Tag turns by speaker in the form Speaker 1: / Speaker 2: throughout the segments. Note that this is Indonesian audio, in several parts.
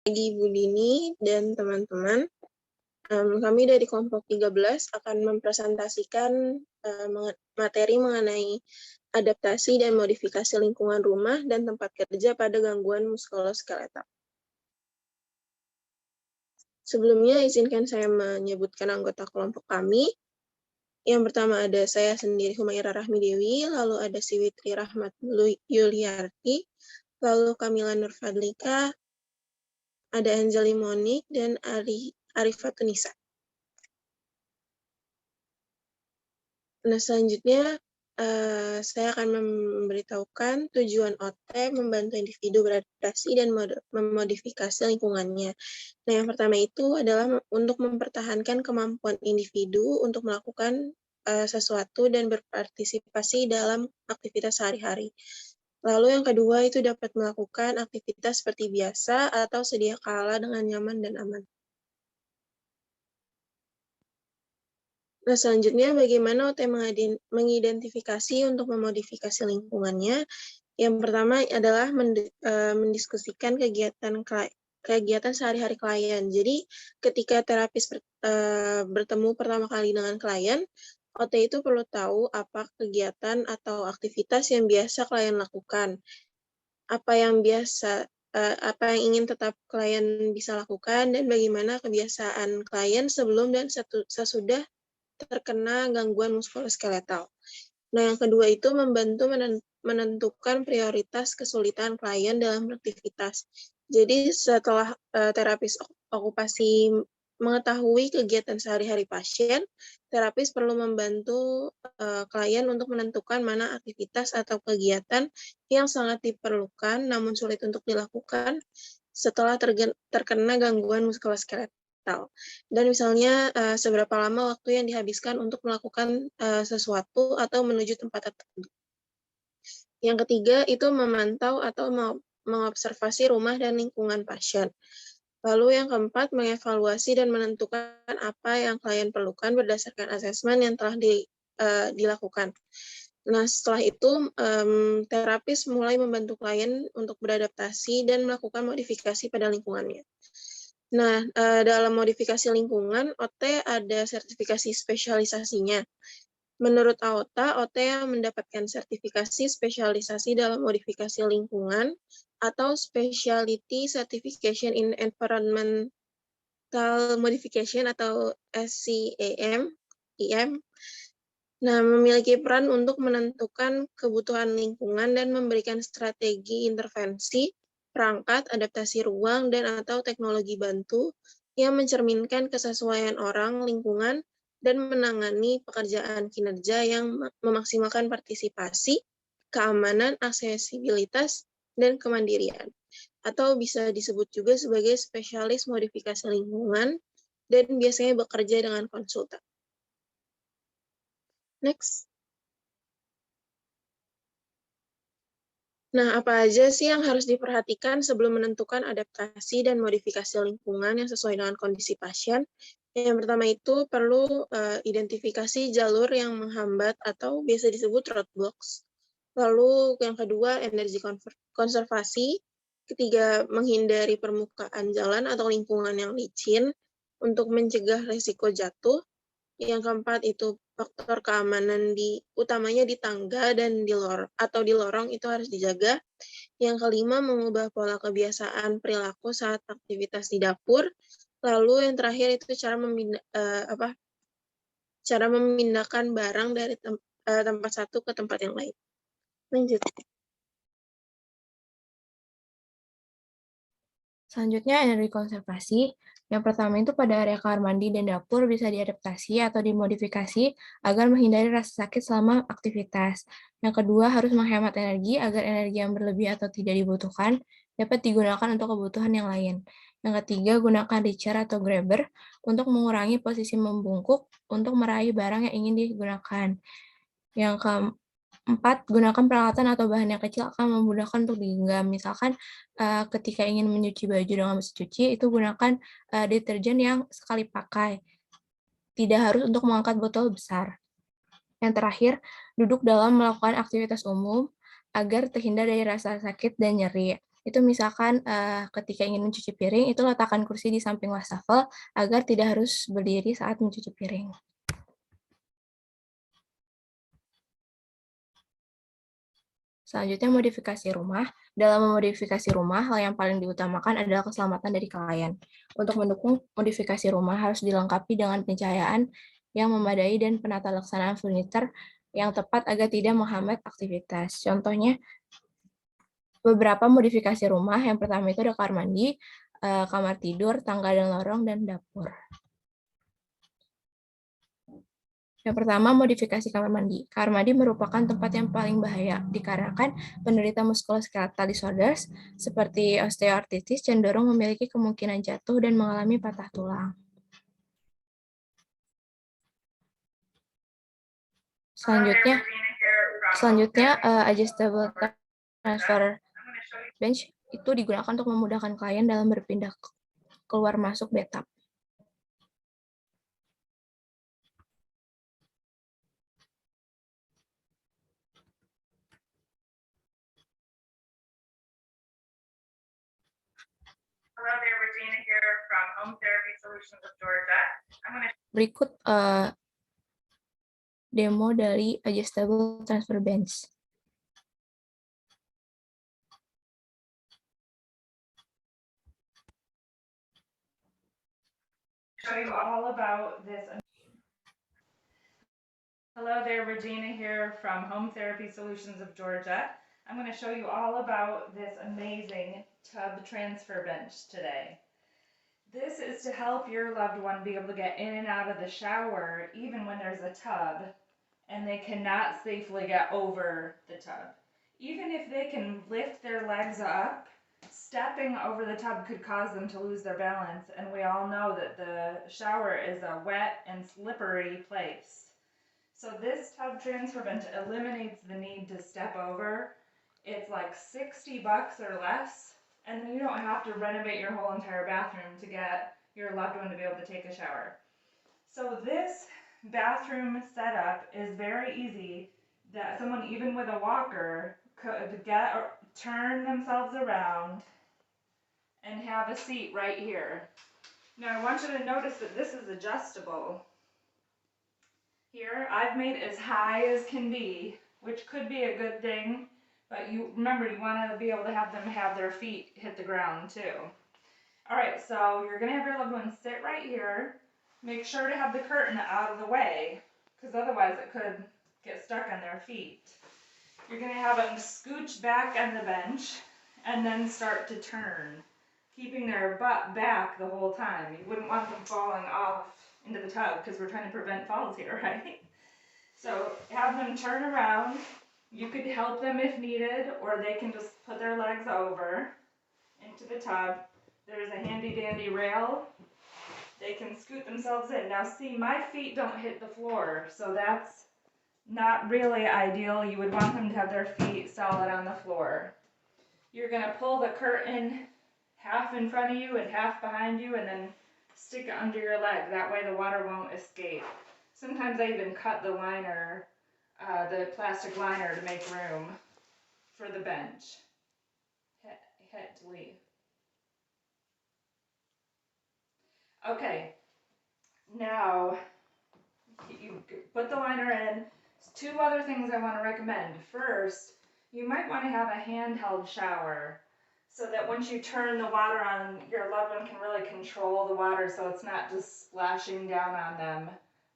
Speaker 1: Pagi Bu Dini dan teman-teman. Kami dari kelompok 13 akan mempresentasikan materi mengenai adaptasi dan modifikasi lingkungan rumah dan tempat kerja pada gangguan muskuloskeletal. Sebelumnya, izinkan saya menyebutkan anggota kelompok kami. Yang pertama ada saya sendiri, Humaira Rahmi Dewi, lalu ada Siwitri Rahmat Yuliarti, lalu Kamila Nurfadlika, ada Anjali Monik, dan Arifatunisa. Nah, selanjutnya saya akan memberitahukan tujuan OT membantu individu beradaptasi dan memodifikasi lingkungannya. Nah, yang pertama itu adalah untuk mempertahankan kemampuan individu untuk melakukan sesuatu dan berpartisipasi dalam aktivitas sehari-hari. Lalu yang kedua itu dapat melakukan aktivitas seperti biasa atau sedia kala dengan nyaman dan aman. Nah, selanjutnya bagaimana OT mengidentifikasi untuk memodifikasi lingkungannya. Yang pertama adalah mendiskusikan kegiatan sehari-hari klien. Jadi, ketika terapis bertemu pertama kali dengan klien, OT itu perlu tahu apa kegiatan atau aktivitas yang biasa klien lakukan. Apa yang ingin tetap klien bisa lakukan, dan bagaimana kebiasaan klien sebelum dan sesudah terkena gangguan muskuloskeletal. Nah, yang kedua itu membantu menentukan prioritas kesulitan klien dalam aktivitas. Jadi, setelah terapis okupasi mengetahui kegiatan sehari-hari pasien, terapis perlu membantu klien untuk menentukan mana aktivitas atau kegiatan yang sangat diperlukan namun sulit untuk dilakukan setelah terkena gangguan muskuloskeletal. Dan misalnya seberapa lama waktu yang dihabiskan untuk melakukan sesuatu atau menuju tempat tertentu. Yang ketiga itu memantau atau mengobservasi rumah dan lingkungan pasien. Lalu yang keempat, mengevaluasi dan menentukan apa yang klien perlukan berdasarkan asesmen yang telah dilakukan. Nah, setelah itu, terapis mulai membantu klien untuk beradaptasi dan melakukan modifikasi pada lingkungannya. Nah, dalam modifikasi lingkungan, OT ada sertifikasi spesialisasinya. Menurut AOTA, OT yang mendapatkan sertifikasi spesialisasi dalam modifikasi lingkungan atau Specialty Certification in Environmental Modification atau SCAM, IM, nah, memiliki peran untuk menentukan kebutuhan lingkungan dan memberikan strategi intervensi, perangkat, adaptasi ruang, dan atau teknologi bantu yang mencerminkan kesesuaian orang, lingkungan, dan menangani pekerjaan kinerja yang memaksimalkan partisipasi, keamanan, aksesibilitas, dan kemandirian. Atau bisa disebut juga sebagai spesialis modifikasi lingkungan, dan biasanya bekerja dengan konsultan. Next. Nah, apa aja sih yang harus diperhatikan sebelum menentukan adaptasi dan modifikasi lingkungan yang sesuai dengan kondisi pasien? Yang pertama itu perlu identifikasi jalur yang menghambat atau biasa disebut roadblocks. Lalu yang kedua, energi konservasi. Ketiga, menghindari permukaan jalan atau lingkungan yang licin untuk mencegah risiko jatuh. Yang keempat itu faktor keamanan utamanya di tangga dan di lorong itu harus dijaga. Yang kelima, mengubah pola kebiasaan perilaku saat aktivitas di dapur. Lalu yang terakhir itu cara memindahkan barang dari tempat satu ke tempat yang lain. Lanjut.
Speaker 2: Selanjutnya, energi konservasi. Yang pertama itu pada area kamar mandi dan dapur bisa diadaptasi atau dimodifikasi agar menghindari rasa sakit selama aktivitas. Yang kedua, harus menghemat energi agar energi yang berlebih atau tidak dibutuhkan dapat digunakan untuk kebutuhan yang lain. Yang ketiga, gunakan reacher atau grabber untuk mengurangi posisi membungkuk untuk meraih barang yang ingin digunakan. Yang keempat, gunakan peralatan atau bahan yang kecil akan memudahkan untuk digenggam. Misalkan ketika ingin menyuci baju dengan mesin cuci, itu gunakan deterjen yang sekali pakai. Tidak harus untuk mengangkat botol besar. Yang terakhir, duduk dalam melakukan aktivitas umum agar terhindar dari rasa sakit dan nyeri. Itu misalkan ketika ingin mencuci piring, itu letakkan kursi di samping wastafel agar tidak harus berdiri saat mencuci piring. Selanjutnya, modifikasi rumah. Dalam memodifikasi rumah, hal yang paling diutamakan adalah keselamatan dari klien. Untuk mendukung modifikasi rumah harus dilengkapi dengan pencahayaan yang memadai dan penata laksanaan furniture yang tepat agar tidak menghambat aktivitas. Contohnya, beberapa modifikasi rumah. Yang pertama itu ada kamar mandi, kamar tidur, tangga dan lorong, dan dapur. Yang pertama, modifikasi kamar mandi. Kamar mandi merupakan tempat yang paling bahaya dikarenakan penderita musculoskeletal disorders seperti osteoartritis cenderung memiliki kemungkinan jatuh dan mengalami patah tulang. Selanjutnya, adjustable transfer bench itu digunakan untuk memudahkan klien dalam berpindah keluar masuk bathtub.
Speaker 3: Hello there, Regina here from Home Therapy Solutions of Georgia.
Speaker 2: Berikut demo dari adjustable transfer bench.
Speaker 3: Show you all about this. Hello there, Regina here from Home Therapy Solutions of Georgia. I'm going to show you all about this amazing tub transfer bench today. This is to help your loved one be able to get in and out of the shower even when there's a tub and they cannot safely get over the tub. Even if they can lift their legs up, stepping over the tub could cause them to lose their balance, and we all know that the shower is a wet and slippery place. So this tub transfer bench eliminates the need to step over. It's like $60 or less, and then you don't have to renovate your whole entire bathroom to get your loved one to be able to take a shower. So this bathroom setup is very easy, that someone even with a walker could get or turn themselves around and have a seat right here. Now I want you to notice that this is adjustable. Here I've made as high as can be, which could be a good thing, but you remember you want to be able to have them have their feet hit the ground too. Alright, so you're going to have your loved one sit right here. Make sure to have the curtain out of the way, because otherwise it could get stuck on their feet. You're going to have them scooch back on the bench and then start to turn, keeping their butt back the whole time. You wouldn't want them falling off into the tub because we're trying to prevent falls here, right? So have them turn around. You could help them if needed, or they can just put their legs over into the tub. There's a handy dandy rail. They can scoot themselves in. Now see, my feet don't hit the floor, so that's not really ideal. You would want them to have their feet solid on the floor. You're going to pull the curtain half in front of you and half behind you, and then stick it under your leg. That way the water won't escape. Sometimes I even cut the liner, the plastic liner, to make room for the bench. Hit delete. Okay, now you put the liner in. Two other things I want to recommend. First, you might want to have a handheld shower so that once you turn the water on, your loved one can really control the water so it's not just splashing down on them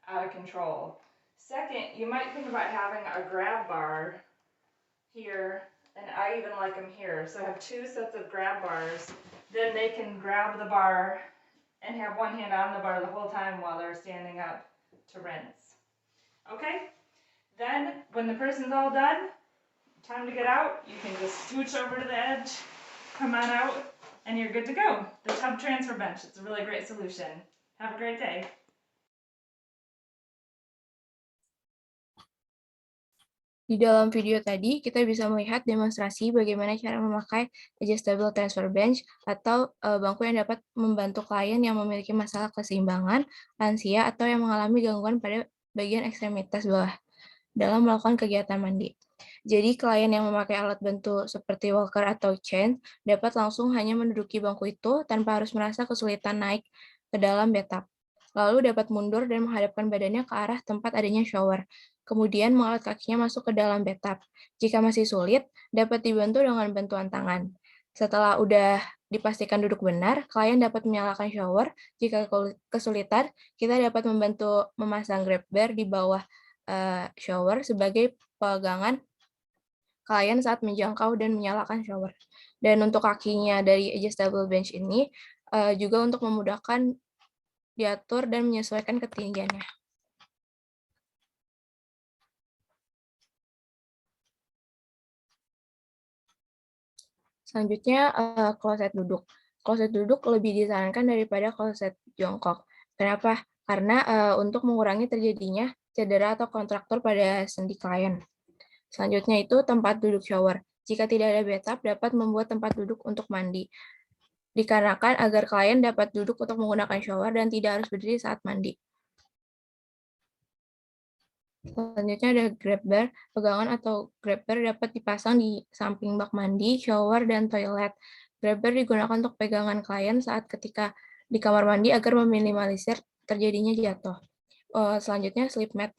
Speaker 3: out of control. Second, you might think about having a grab bar here, and I even like them here. So I have two sets of grab bars. Then they can grab the bar and have one hand on the bar the whole time while they're standing up to rinse. Okay? Then, when the person's all done, time to get out, you can just scooch over to the edge, come on out, and you're good to go. The tub transfer bench, it's a really great solution. Have a great day.
Speaker 2: Di dalam video tadi, kita bisa melihat demonstrasi bagaimana cara memakai adjustable transfer bench atau bangku yang dapat membantu klien yang memiliki masalah keseimbangan, lansia, atau yang mengalami gangguan pada bagian ekstremitas bawah dalam melakukan kegiatan mandi. Jadi klien yang memakai alat bantu seperti walker atau chair dapat langsung hanya menduduki bangku itu tanpa harus merasa kesulitan naik ke dalam bathtub. Lalu dapat mundur dan menghadapkan badannya ke arah tempat adanya shower. Kemudian mengangkat kakinya masuk ke dalam bathtub. Jika masih sulit, dapat dibantu dengan bantuan tangan. Setelah udah dipastikan duduk benar, klien dapat menyalakan shower. Jika kesulitan, kita dapat membantu memasang grab bar di bawah shower sebagai pegangan klien saat menjangkau dan menyalakan shower. Dan untuk kakinya dari adjustable bench ini juga untuk memudahkan diatur dan menyesuaikan ketinggiannya. Selanjutnya, kloset duduk. Kloset duduk lebih disarankan daripada kloset jongkok. Kenapa? Karena untuk mengurangi terjadinya cedera atau kontraktur pada sendi klien. Selanjutnya itu tempat duduk shower. Jika tidak ada bathtub, dapat membuat tempat duduk untuk mandi. Dikarenakan agar klien dapat duduk untuk menggunakan shower dan tidak harus berdiri saat mandi. Selanjutnya ada grab bar. Pegangan atau grab bar dapat dipasang di samping bak mandi, shower, dan toilet. Grab bar digunakan untuk pegangan klien saat ketika di kamar mandi agar meminimalisir terjadinya jatuh. Selanjutnya slip mat,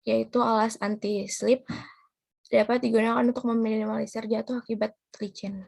Speaker 2: yaitu alas anti-slip, dapat digunakan untuk meminimalisir jatuh akibat licin.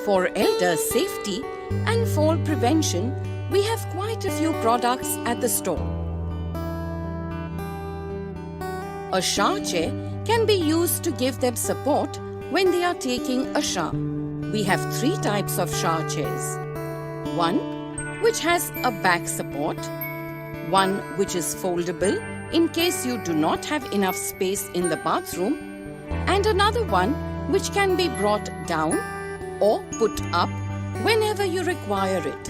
Speaker 4: For elder safety and fall prevention, we have quite a few products at the store. A shower chair can be used to give them support when they are taking a shower. We have 3 types of shower chairs. One which has a back support, one which is foldable in case you do not have enough space in the bathroom, and another one which can be brought down or put up whenever you require it.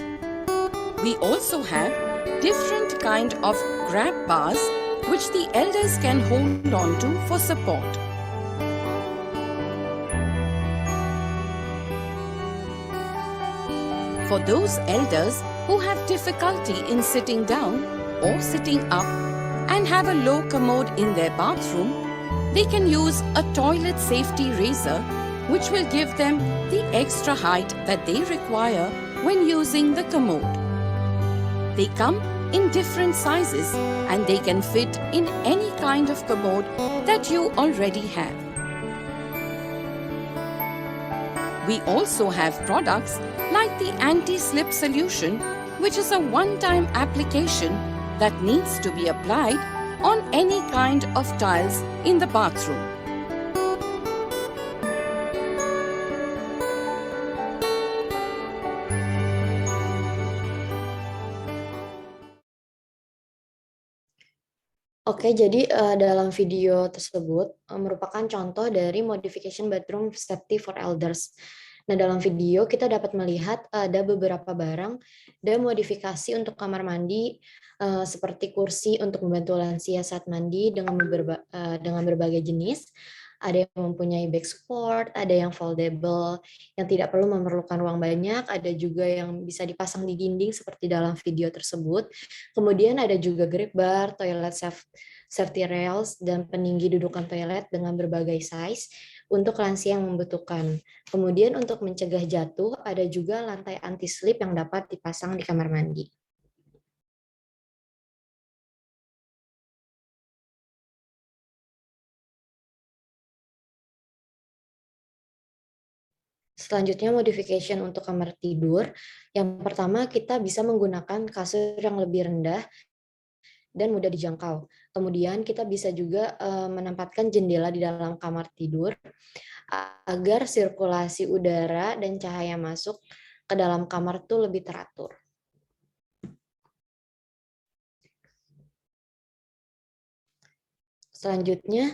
Speaker 4: We also have different kind of grab bars which the elders can hold on to for support. For those elders who have difficulty in sitting down or sitting up and have a low commode in their bathroom, they can use a toilet safety razor which will give them the extra height that they require when using the commode. They come in different sizes and they can fit in any kind of commode that you already have. We also have products like the anti-slip solution, which is a one-time application that needs to be applied on any kind of tiles in the bathroom.
Speaker 5: Oke, jadi dalam video tersebut merupakan contoh dari modification bathroom safety for elders. Nah, dalam video kita dapat melihat ada beberapa barang dan modifikasi untuk kamar mandi seperti kursi untuk membantu lansia saat mandi dengan berbagai jenis. Ada yang mempunyai back support, ada yang foldable, yang tidak perlu memerlukan ruang banyak, ada juga yang bisa dipasang di dinding seperti dalam video tersebut. Kemudian ada juga grab bar, toilet safety rails, dan peninggi dudukan toilet dengan berbagai size untuk lansia yang membutuhkan. Kemudian untuk mencegah jatuh, ada juga lantai anti-slip yang dapat dipasang di kamar mandi. Selanjutnya modification untuk kamar tidur. Yang pertama kita bisa menggunakan kasur yang lebih rendah dan mudah dijangkau. Kemudian kita bisa juga menempatkan jendela di dalam kamar tidur agar sirkulasi udara dan cahaya masuk ke dalam kamar itu lebih teratur. Selanjutnya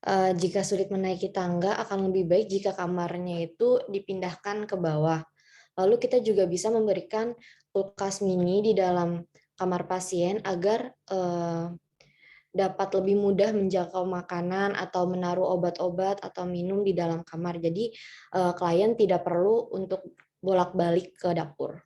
Speaker 5: Jika sulit menaiki tangga, akan lebih baik jika kamarnya itu dipindahkan ke bawah. Lalu kita juga bisa memberikan kulkas mini di dalam kamar pasien agar dapat lebih mudah menjangkau makanan atau menaruh obat-obat atau minum di dalam kamar. Jadi klien tidak perlu untuk bolak-balik ke dapur.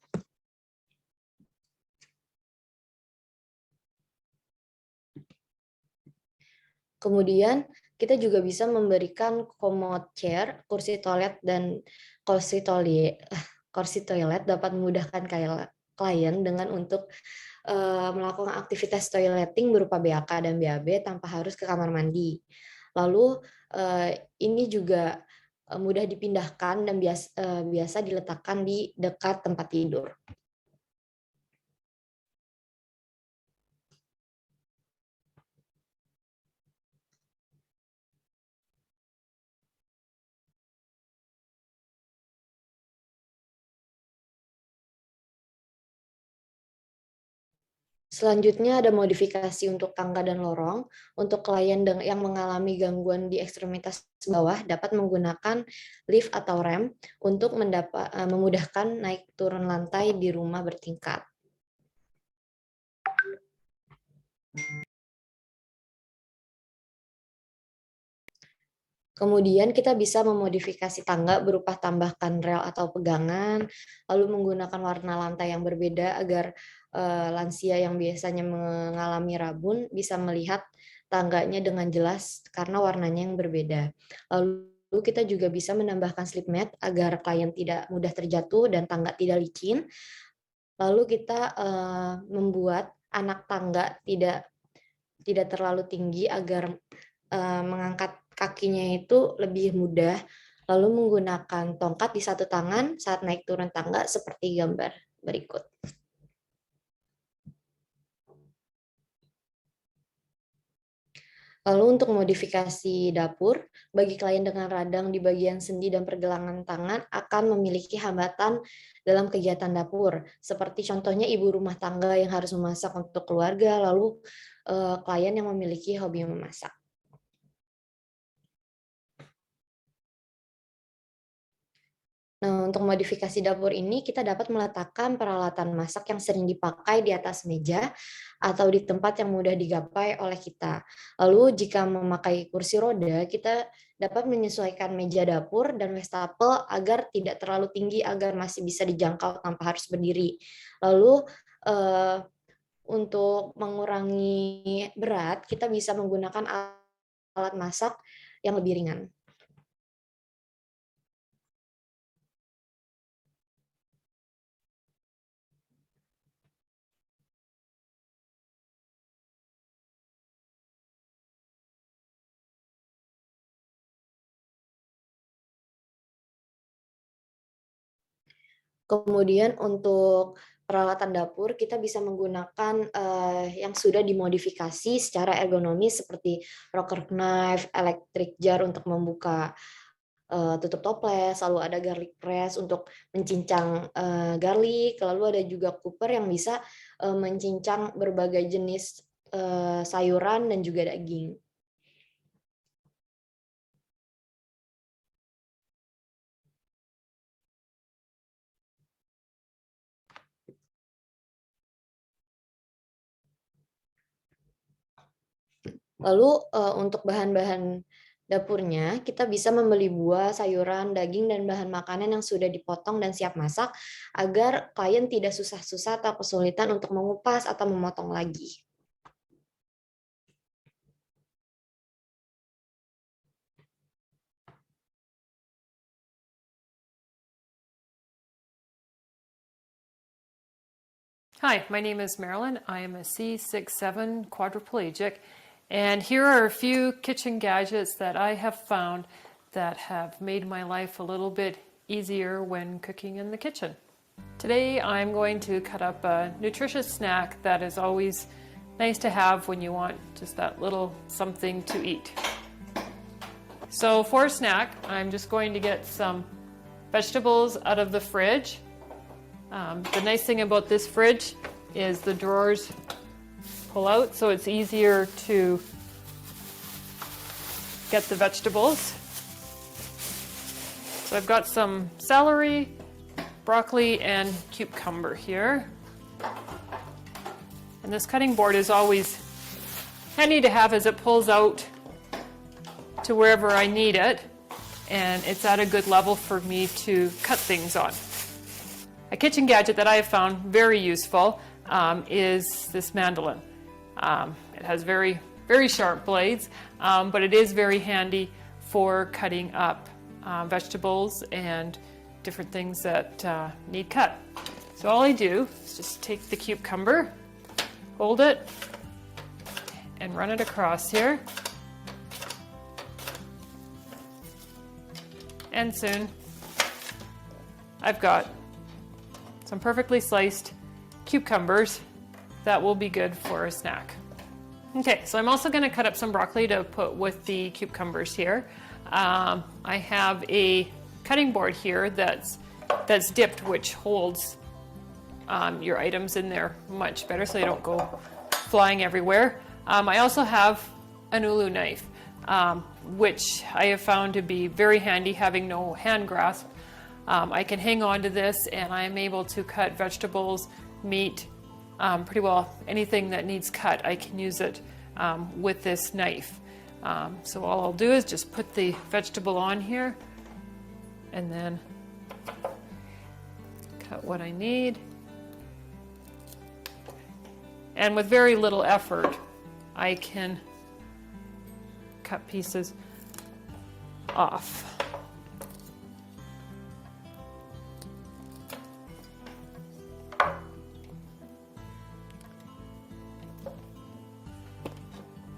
Speaker 5: Kemudian kita juga bisa memberikan commode chair, kursi toilet dapat memudahkan klien dengan untuk melakukan aktivitas toileting berupa BAK dan BAB tanpa harus ke kamar mandi. Lalu ini juga mudah dipindahkan dan biasa diletakkan di dekat tempat tidur. Selanjutnya ada modifikasi untuk tangga dan lorong. Untuk klien yang mengalami gangguan di ekstremitas bawah dapat menggunakan lift atau rem untuk memudahkan naik turun lantai di rumah bertingkat. Kemudian kita bisa memodifikasi tangga berupa tambahkan rel atau pegangan, lalu menggunakan warna lantai yang berbeda agar lansia yang biasanya mengalami rabun bisa melihat tangganya dengan jelas karena warnanya yang berbeda. Lalu kita juga bisa menambahkan slip mat agar klien tidak mudah terjatuh dan tangga tidak licin. Lalu kita membuat anak tangga tidak terlalu tinggi agar mengangkat kakinya itu lebih mudah, lalu menggunakan tongkat di satu tangan saat naik turun tangga seperti gambar berikut. Lalu untuk modifikasi dapur, bagi klien dengan radang di bagian sendi dan pergelangan tangan akan memiliki hambatan dalam kegiatan dapur. Seperti contohnya ibu rumah tangga yang harus memasak untuk keluarga, lalu klien yang memiliki hobi memasak. Nah, untuk modifikasi dapur ini, kita dapat meletakkan peralatan masak yang sering dipakai di atas meja atau di tempat yang mudah digapai oleh kita. Lalu, jika memakai kursi roda, kita dapat menyesuaikan meja dapur dan wastafel agar tidak terlalu tinggi agar masih bisa dijangkau tanpa harus berdiri. Lalu, untuk mengurangi berat, kita bisa menggunakan alat masak yang lebih ringan. Kemudian untuk peralatan dapur, kita bisa menggunakan yang sudah dimodifikasi secara ergonomis seperti rocker knife, electric jar untuk membuka tutup toples, lalu ada garlic press untuk mencincang garlic, lalu ada juga cooper yang bisa mencincang berbagai jenis sayuran dan juga daging. Lalu untuk bahan-bahan dapurnya, kita bisa membeli buah, sayuran, daging, dan bahan makanan yang sudah dipotong dan siap masak agar klien tidak susah-susah atau kesulitan untuk mengupas atau memotong lagi.
Speaker 6: Hi, my name is Marilyn. I am a C6-7 quadriplegic, and here are a few kitchen gadgets that I have found that have made my life a little bit easier when cooking in the kitchen. Today I'm going to cut up a nutritious snack that is always nice to have when you want just that little something to eat. So for a snack, I'm just going to get some vegetables out of the fridge. The nice thing about this fridge is the drawers pull out, so it's easier to get the vegetables. So I've got some celery, broccoli, and cucumber here. And this cutting board is always handy to have as it pulls out to wherever I need it, and it's at a good level for me to cut things on. A kitchen gadget that I have found very useful is this mandolin. It has very, very sharp blades, but it is very handy for cutting up vegetables and different things that need cut. So all I do is just take the cucumber, hold it, and run it across here. And soon I've got some perfectly sliced cucumbers that will be good for a snack. Okay, so I'm also going to cut up some broccoli to put with the cucumbers here. I have a cutting board here that's dipped, which holds your items in there much better so they don't go flying everywhere. I also have an ulu knife, which I have found to be very handy, having no hand grasp. I can hang on to this and I'm able to cut vegetables, meat, pretty well anything that needs cut. I can use it with this knife. So all I'll do is just put the vegetable on here and then cut what I need. And with very little effort, I can cut pieces off.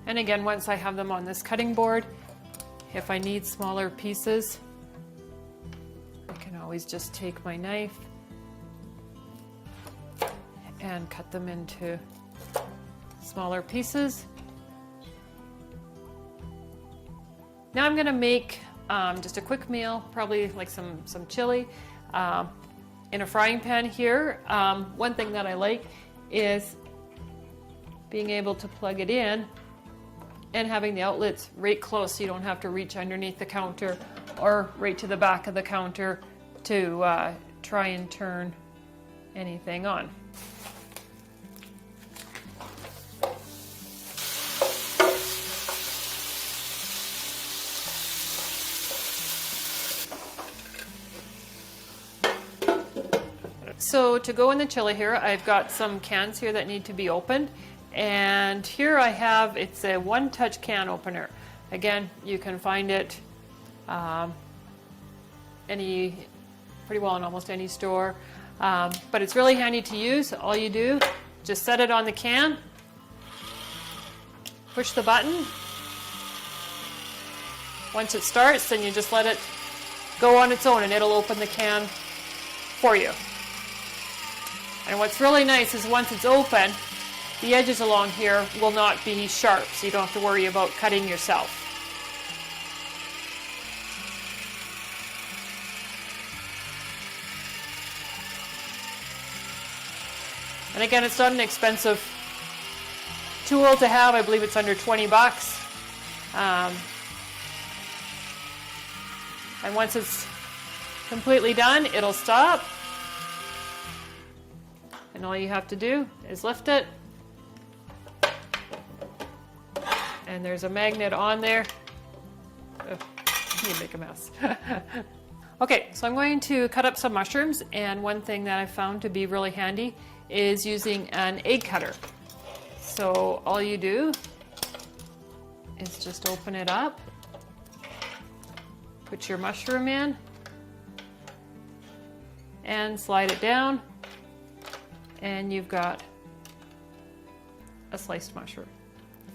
Speaker 6: And again, once I have them on this cutting board, if I need smaller pieces, I can always just take my knife and cut them into smaller pieces. Now I'm gonna make just a quick meal, probably like some chili in a frying pan here. One thing that I like is being able to plug it in and having the outlets right close so you don't have to reach underneath the counter or right to the back of the counter to try and turn anything on. So to go in the chili here, I've got some cans here that need to be opened. And here I have, it's a one-touch can opener. Again, you can find it pretty well in almost any store. But it's really handy to use. All you do, just set it on the can, push the button. Once it starts, then you just let it go on its own and it'll open the can for you. And what's really nice is once it's open, the edges along here will not be sharp, so you don't have to worry about cutting yourself. And again, it's not an expensive tool to have. I believe it's under 20 bucks. And once it's completely done, it'll stop. And all you have to do is lift it. And there's a magnet on there. Oh, you make a mess. Okay, so I'm going to cut up some mushrooms, and one thing that I found to be really handy is using an egg cutter. So all you do is just open it up, put your mushroom in, and slide it down, and you've got a sliced mushroom.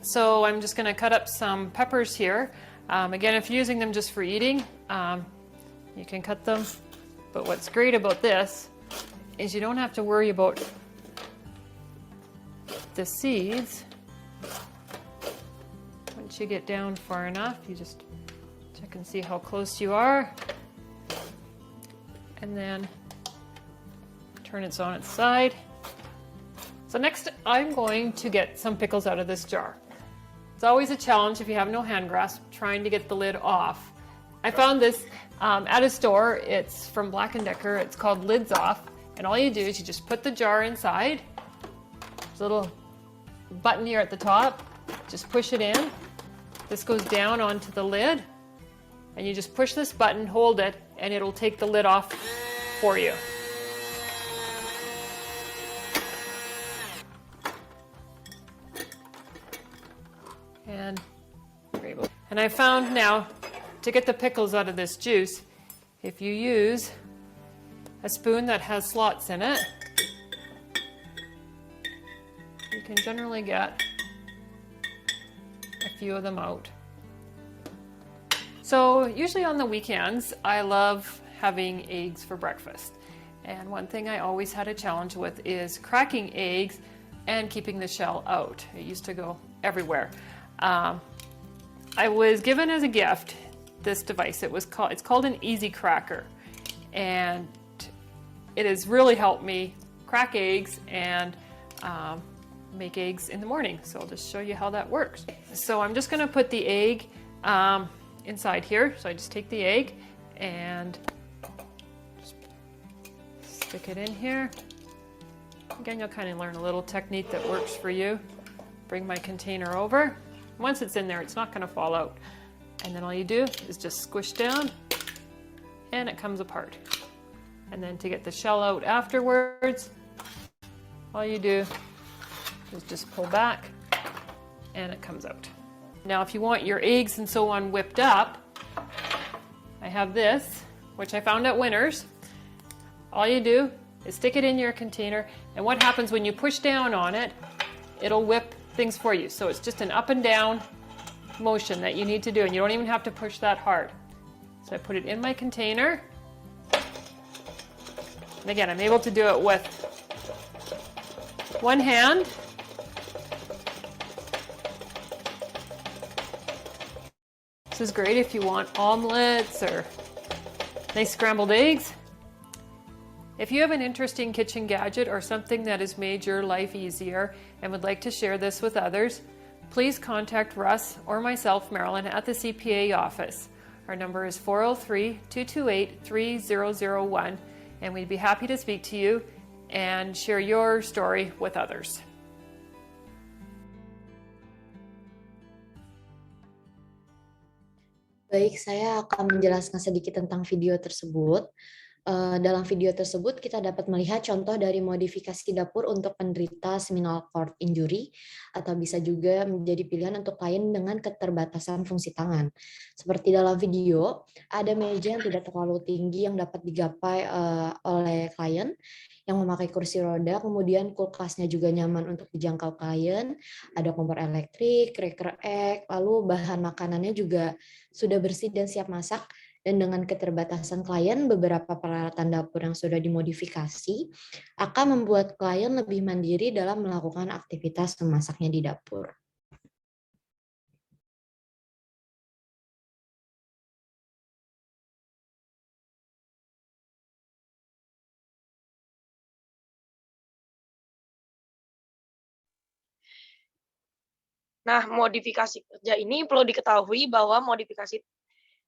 Speaker 6: So I'm just going to cut up some peppers here. Again, if you're using them just for eating, you can cut them. But what's great about this is you don't have to worry about the seeds. Once you get down far enough, you just check and see how close you are. And then turn it on its side. So next, I'm going to get some pickles out of this jar. It's always a challenge if you have no hand grasp trying to get the lid off. I found this at a store. It's from Black & Decker. It's called Lids Off. And all you do is you just put the jar inside. There's a little button here at the top. Just push it in. This goes down onto the lid. And you just push this button, hold it, and it'll take the lid off for you. And I found now, to get the pickles out of this juice, if you use a spoon that has slots in it, you can generally get a few of them out. So usually on the weekends, I love having eggs for breakfast. And one thing I always had a challenge with is cracking eggs and keeping the shell out. It used to go everywhere. I was given as a gift this device. It's called an Easy Cracker, and it has really helped me crack eggs and make eggs in the morning. So I'll just show you how that works. So I'm just going to put the egg inside here. So I just take the egg and just stick it in here. Again, you'll kind of learn a little technique that works for you. Bring my container over. Once it's in there, it's not going to fall out. And then all you do is just squish down and it comes apart. And then to get the shell out afterwards, all you do is just pull back and it comes out. Now, if you want your eggs and so on whipped up, I have this, which I found at Winners. All you do is stick it in your container, and what happens when you push down on it, it'll whip things for you. So it's just an up and down motion that you need to do, and you don't even have to push that hard. So I put it in my container, and again, I'm able to do it with one hand. This is great if you want omelets or nice scrambled eggs. If you have an interesting kitchen gadget or something that has made your life easier and would like to share this with others, please contact Russ or myself, Marilyn, at the CPA office. Our number is 403-228-3001, and we'd be happy to speak to you and share your story with others.
Speaker 5: Baik, saya akan menjelaskan sedikit tentang video tersebut. Dalam video tersebut kita dapat melihat contoh dari modifikasi dapur untuk penderita spinal cord injury, atau bisa juga menjadi pilihan untuk klien dengan keterbatasan fungsi tangan. Seperti dalam video, ada meja yang tidak terlalu tinggi yang dapat digapai oleh klien yang memakai kursi roda, kemudian kulkasnya juga nyaman untuk dijangkau klien, ada kompor elektrik, cracker egg, lalu bahan makanannya juga sudah bersih dan siap masak. Dan dengan keterbatasan klien, beberapa peralatan dapur yang sudah dimodifikasi akan membuat klien lebih mandiri dalam melakukan aktivitas memasaknya di dapur.
Speaker 7: Nah, modifikasi kerja ini perlu diketahui bahwa modifikasi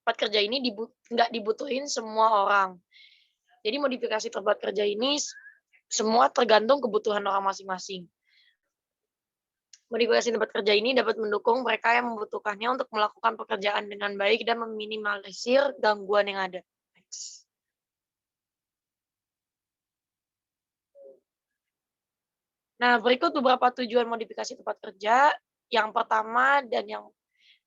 Speaker 7: tempat kerja ini nggak dibutuhin semua orang. Jadi modifikasi tempat kerja ini semua tergantung kebutuhan orang masing-masing. Modifikasi tempat kerja ini dapat mendukung mereka yang membutuhkannya untuk melakukan pekerjaan dengan baik dan meminimalisir gangguan yang ada. Next. Nah, berikut beberapa tujuan modifikasi tempat kerja. Yang pertama dan yang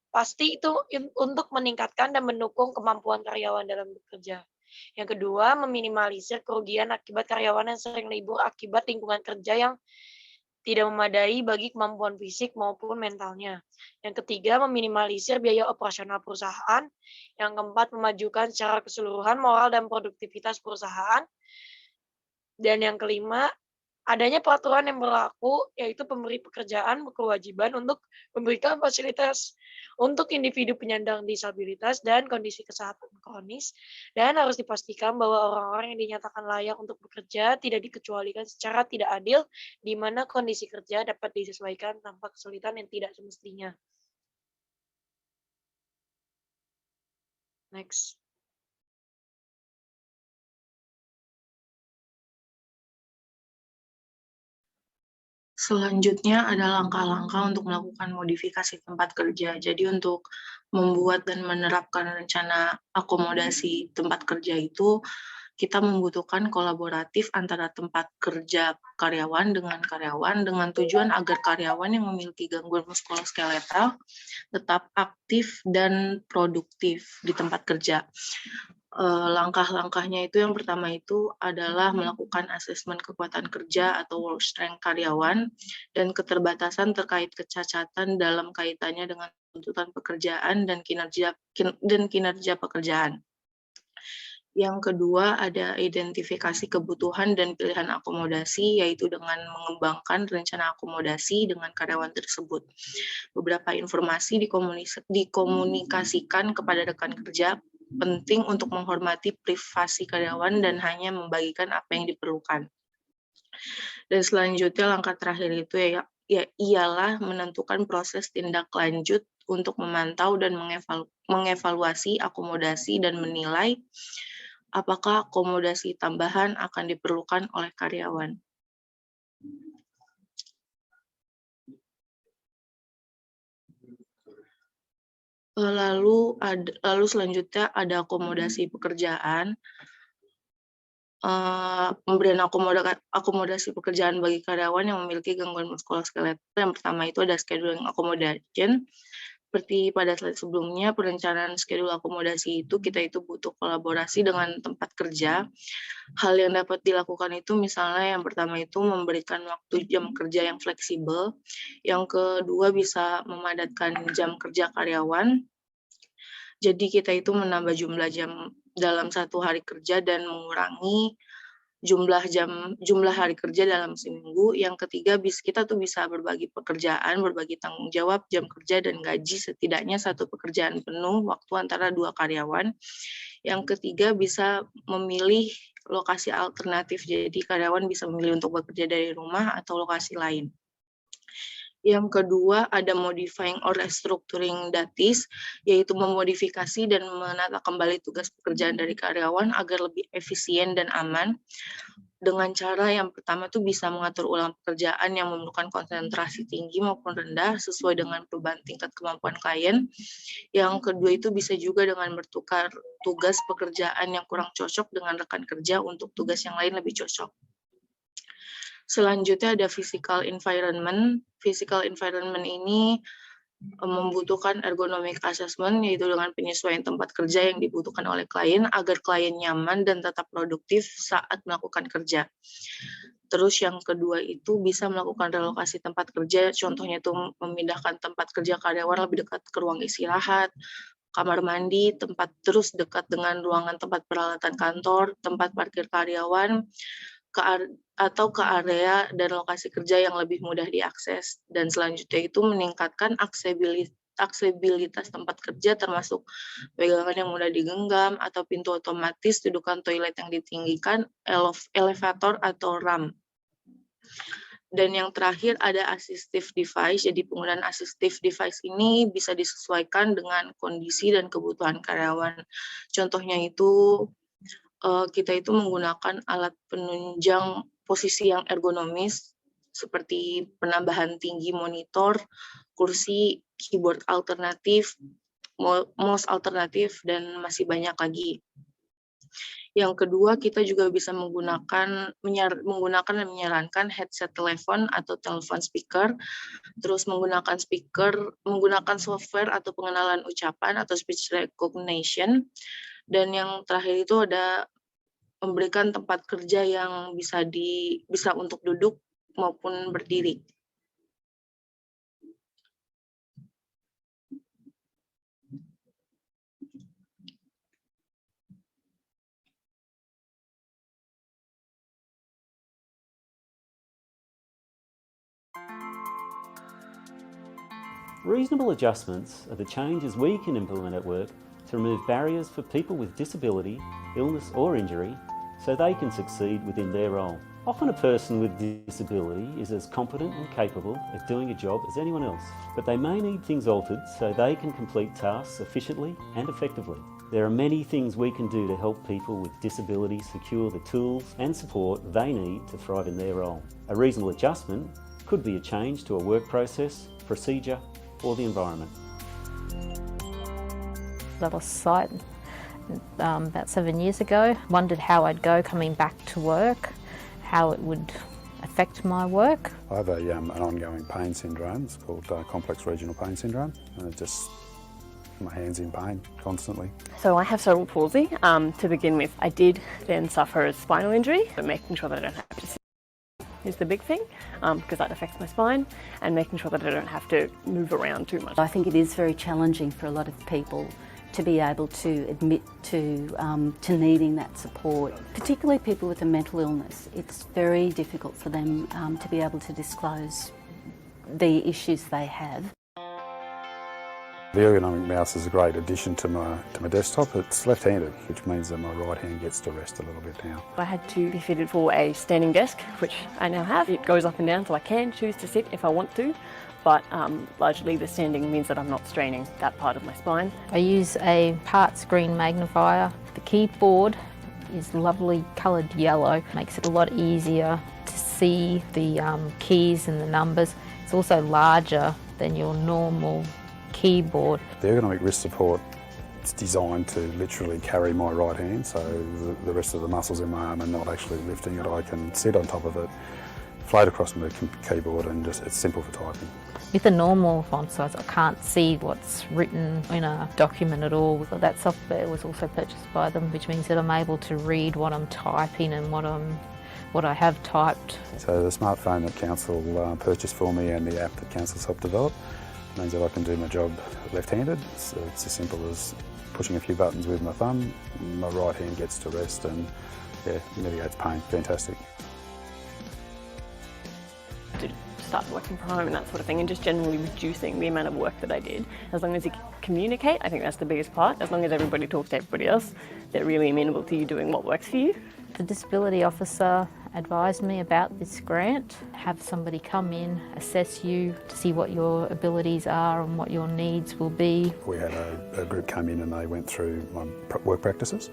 Speaker 7: pasti itu untuk meningkatkan dan mendukung kemampuan karyawan dalam bekerja. Yang kedua, meminimalisir kerugian akibat karyawan yang sering libur akibat lingkungan kerja yang tidak memadai bagi kemampuan fisik maupun mentalnya. Yang ketiga, meminimalisir biaya operasional perusahaan. Yang keempat, memajukan secara keseluruhan moral dan produktivitas perusahaan. Dan yang kelima, adanya peraturan yang berlaku, yaitu pemberi pekerjaan berkewajiban untuk memberikan fasilitas untuk individu penyandang disabilitas dan kondisi kesehatan kronis, dan harus dipastikan bahwa orang-orang yang dinyatakan layak untuk bekerja tidak dikecualikan secara tidak adil, di mana kondisi kerja dapat disesuaikan tanpa kesulitan yang tidak semestinya. Next.
Speaker 1: Selanjutnya ada langkah-langkah untuk melakukan modifikasi tempat kerja. Jadi untuk membuat dan menerapkan rencana akomodasi tempat kerja itu, kita membutuhkan kolaboratif antara tempat kerja karyawan dengan tujuan agar karyawan yang memiliki gangguan muskuloskeletal tetap aktif dan produktif di tempat kerja. Langkah-langkahnya itu yang pertama itu adalah melakukan asesmen kekuatan kerja atau work strength karyawan dan keterbatasan terkait kecacatan dalam kaitannya dengan tuntutan pekerjaan dan kinerja pekerjaan. Yang kedua ada identifikasi kebutuhan dan pilihan akomodasi, yaitu dengan mengembangkan rencana akomodasi dengan karyawan tersebut. Beberapa informasi dikomunikasikan kepada rekan kerja, penting untuk menghormati privasi karyawan dan hanya membagikan apa yang diperlukan. Dan selanjutnya langkah terakhir itu ialah menentukan proses tindak lanjut untuk memantau dan mengevaluasi akomodasi dan menilai apakah akomodasi tambahan akan diperlukan oleh karyawan. Lalu selanjutnya ada akomodasi pekerjaan. Pemberian akomodasi pekerjaan bagi karyawan yang memiliki gangguan muskuloskeletal. Yang pertama itu ada scheduling accommodation. Seperti pada slide sebelumnya, perencanaan schedule akomodasi itu kita itu butuh kolaborasi dengan tempat kerja. Hal yang dapat dilakukan itu misalnya yang pertama itu memberikan waktu jam kerja yang fleksibel. Yang kedua bisa memadatkan jam kerja karyawan. Jadi kita itu menambah jumlah jam dalam satu hari kerja dan mengurangi jumlah hari kerja dalam seminggu. Yang ketiga, kita tuh bisa berbagi pekerjaan, berbagi tanggung jawab, jam kerja, dan gaji setidaknya satu pekerjaan penuh waktu antara dua karyawan. Yang ketiga, bisa memilih lokasi alternatif, jadi karyawan bisa memilih untuk bekerja dari rumah atau lokasi lain. Yang kedua ada modifying or restructuring datis, yaitu memodifikasi dan menata kembali tugas pekerjaan dari karyawan agar lebih efisien dan aman. Dengan cara yang pertama itu bisa mengatur ulang pekerjaan yang memerlukan konsentrasi tinggi maupun rendah sesuai dengan perubahan tingkat kemampuan klien. Yang kedua itu bisa juga dengan bertukar tugas pekerjaan yang kurang cocok dengan rekan kerja untuk tugas yang lain lebih cocok. Selanjutnya ada physical environment. Physical environment ini membutuhkan ergonomic assessment, yaitu dengan penyesuaian tempat kerja yang dibutuhkan oleh klien agar klien nyaman dan tetap produktif saat melakukan kerja. Terus yang kedua itu bisa melakukan relokasi tempat kerja, contohnya itu memindahkan tempat kerja karyawan lebih dekat ke ruang istirahat, kamar mandi, tempat terus dekat dengan ruangan tempat peralatan kantor, tempat parkir karyawan, atau ke area dan lokasi kerja yang lebih mudah diakses. Dan selanjutnya itu meningkatkan aksesibilitas tempat kerja termasuk pegangan yang mudah digenggam atau pintu otomatis, dudukan toilet yang ditinggikan, elevator atau ramp. Dan yang terakhir ada assistive device. Jadi penggunaan assistive device ini bisa disesuaikan dengan kondisi dan kebutuhan karyawan. Contohnya itu kita itu menggunakan alat penunjang posisi yang ergonomis seperti penambahan tinggi monitor, kursi, keyboard alternatif, mouse alternatif, dan masih banyak lagi. Yang kedua, kita juga bisa menggunakan dan menyarankan headset telepon atau telepon speaker, terus menggunakan software atau pengenalan ucapan atau speech recognition. Dan yang terakhir itu ada memberikan tempat kerja yang bisa untuk duduk maupun berdiri.
Speaker 8: Reasonable adjustments are the changes we can implement at work to remove barriers for people with disability, illness or injury so they can succeed within their role. Often a person with disability is as competent and capable at doing a job as anyone else, but they may need things altered so they can complete tasks efficiently and effectively. There are many things we can do to help people with disabilities secure the tools and support they need to thrive in their role. A reasonable adjustment could be a change to a work process, procedure, or the environment.
Speaker 9: I lost sight about 7 years ago. Wondered how I'd go coming back to work, how it would affect my work.
Speaker 10: I have an ongoing pain syndrome. It's called complex regional pain syndrome, and it just, my hand's in pain constantly.
Speaker 11: So I have cerebral palsy to begin with. I did then suffer a spinal injury, but making sure that I don't have to sit is the big thing, because that affects my spine, and making sure that I don't have to move around too much.
Speaker 12: I think it is very challenging for a lot of people to be able to admit to needing that support, particularly people with a mental illness. It's very difficult for them to be able to disclose the issues they have.
Speaker 10: The ergonomic mouse is a great addition to my desktop. It's left-handed, which means that my right hand gets to rest a little bit now.
Speaker 11: I had to be fitted for a standing desk, which I now have. It goes up and down, so I can choose to sit if I want to, but largely the standing means that I'm not straining that part of my spine.
Speaker 9: I use a part screen magnifier. The keyboard is lovely coloured yellow, makes it a lot easier to see the keys and the numbers. It's also larger than your normal keyboard.
Speaker 10: The ergonomic wrist support, it's designed to literally carry my right hand, so the rest of the muscles in my arm are not actually lifting it. I can sit on top of it, float across my keyboard, and just it's simple for typing.
Speaker 9: With a normal font size, I can't see what's written in a document at all. That software was also purchased by them, which means that I'm able to read what I'm typing and what I have typed. So
Speaker 10: the smartphone that Council purchased for me and the app that Council's helped develop means that I can do my job left-handed. It's as simple as pushing a few buttons with my thumb, my right hand gets to rest, and yeah, mitigates pain. Fantastic.
Speaker 11: To start working from home and that sort of thing, and just generally reducing the amount of work that I did. As long as you communicate, I think that's the biggest part. As long as everybody talks to everybody else, they're really amenable to you doing what works for you.
Speaker 9: The disability officer advised me about this grant. Have somebody come in, assess you to see what your abilities are and what your needs will be.
Speaker 10: We had a group come in and they went through my work practices,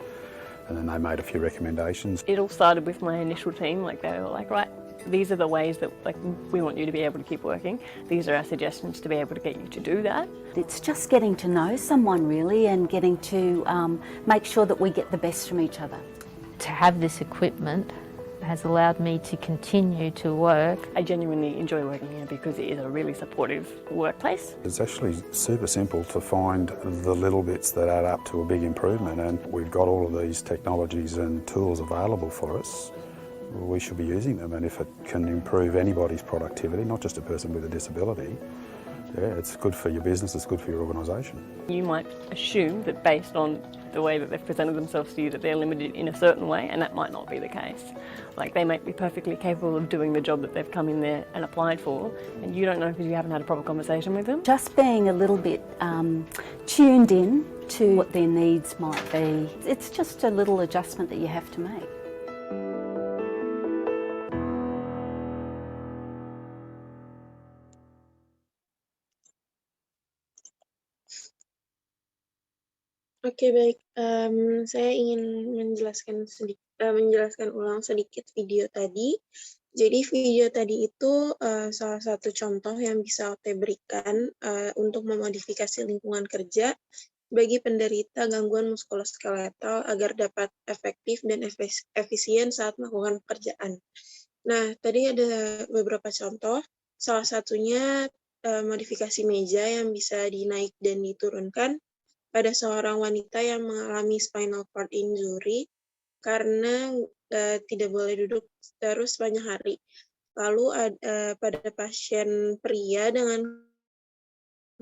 Speaker 10: and then they made a few recommendations.
Speaker 11: It all started with my initial team. They were like, right, these are the ways that we want you to be able to keep working. These are our suggestions to be able to get you to do that.
Speaker 12: It's just getting to know someone really, and getting to make sure that we get the best from each other.
Speaker 9: To have this equipment has allowed me to continue to work.
Speaker 11: I genuinely enjoy working here because it is a really supportive workplace.
Speaker 10: It's actually super simple to find the little bits that add up to a big improvement, and we've got all of these technologies and tools available for us. We should be using them, and if it can improve anybody's productivity, not just a person with a disability, yeah, it's good for your business, it's good for your organisation.
Speaker 11: You might assume that based on the way that they've presented themselves to you that they're limited in a certain way, and that might not be the case. They might be perfectly capable of doing the job that they've come in there and applied for, and you don't know because you haven't had a proper conversation with them.
Speaker 12: Just being a little bit tuned in to what their needs might be. It's just a little adjustment that you have to make.
Speaker 1: Oke, baik. Saya ingin menjelaskan ulang sedikit video tadi. Jadi video tadi itu salah satu contoh yang bisa OT berikan untuk memodifikasi lingkungan kerja bagi penderita gangguan muskuloskeletal agar dapat efektif dan efisien saat melakukan pekerjaan. Nah, tadi ada beberapa contoh. Salah satunya modifikasi meja yang bisa dinaik dan diturunkan pada seorang wanita yang mengalami spinal cord injury karena tidak boleh duduk terus banyak hari. Lalu pada pasien pria dengan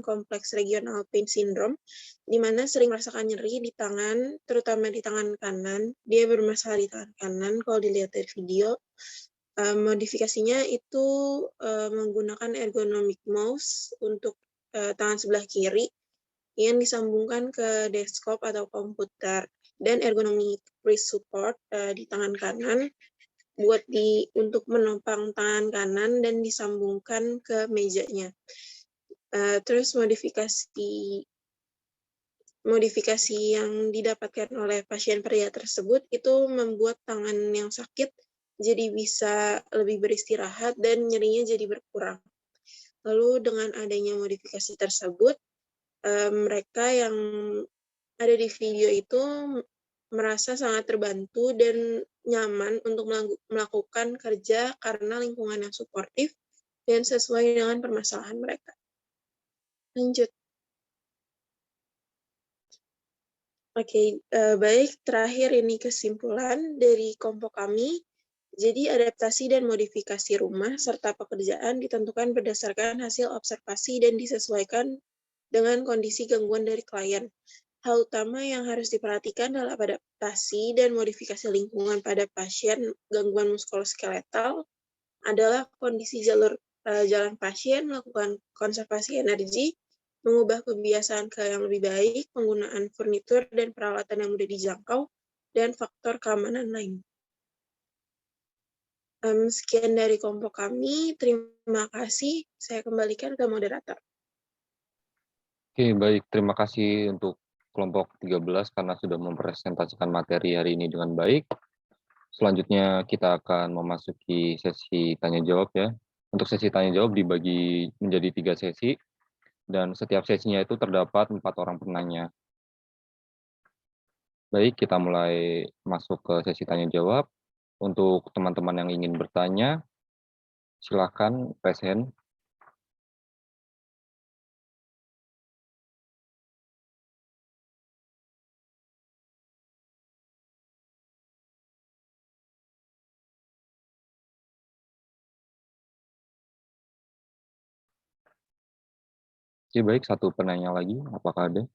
Speaker 1: kompleks regional pain syndrome, di mana sering merasakan nyeri di tangan, terutama di tangan kanan. Dia bermasalah di tangan kanan kalau dilihat dari video. Modifikasinya itu menggunakan ergonomic mouse untuk tangan sebelah kiri yang disambungkan ke desktop atau komputer, dan ergonomic wrist support di tangan kanan untuk menopang tangan kanan dan disambungkan ke mejanya. Terus modifikasi modifikasi yang didapatkan oleh pasien pria tersebut itu membuat tangan yang sakit jadi bisa lebih beristirahat dan nyerinya jadi berkurang. Lalu dengan adanya modifikasi tersebut, mereka yang ada di video itu merasa sangat terbantu dan nyaman untuk melakukan kerja karena lingkungan yang suportif dan sesuai dengan permasalahan mereka. Lanjut. Oke, baik. Terakhir ini kesimpulan dari kelompok kami. Jadi adaptasi dan modifikasi rumah serta pekerjaan ditentukan berdasarkan hasil observasi dan disesuaikan dengan kondisi gangguan dari klien. Hal utama yang harus diperhatikan dalam adaptasi dan modifikasi lingkungan pada pasien gangguan muskuloskeletal adalah kondisi jalan pasien, melakukan konservasi energi, mengubah kebiasaan ke yang lebih baik, penggunaan furnitur dan peralatan yang mudah dijangkau, dan faktor keamanan lain. Sekian dari kelompok kami. Terima kasih. Saya kembalikan ke moderator.
Speaker 13: Oke, baik. Terima kasih untuk kelompok 13 karena sudah mempresentasikan materi hari ini dengan baik. Selanjutnya kita akan memasuki sesi tanya-jawab ya. Untuk sesi tanya-jawab dibagi menjadi 3 sesi, dan setiap sesinya itu terdapat 4 orang penanya. Baik, kita mulai masuk ke sesi tanya-jawab. Untuk teman-teman yang ingin bertanya, silakan raise hand. Oke, baik. Satu penanya lagi, apakah ada?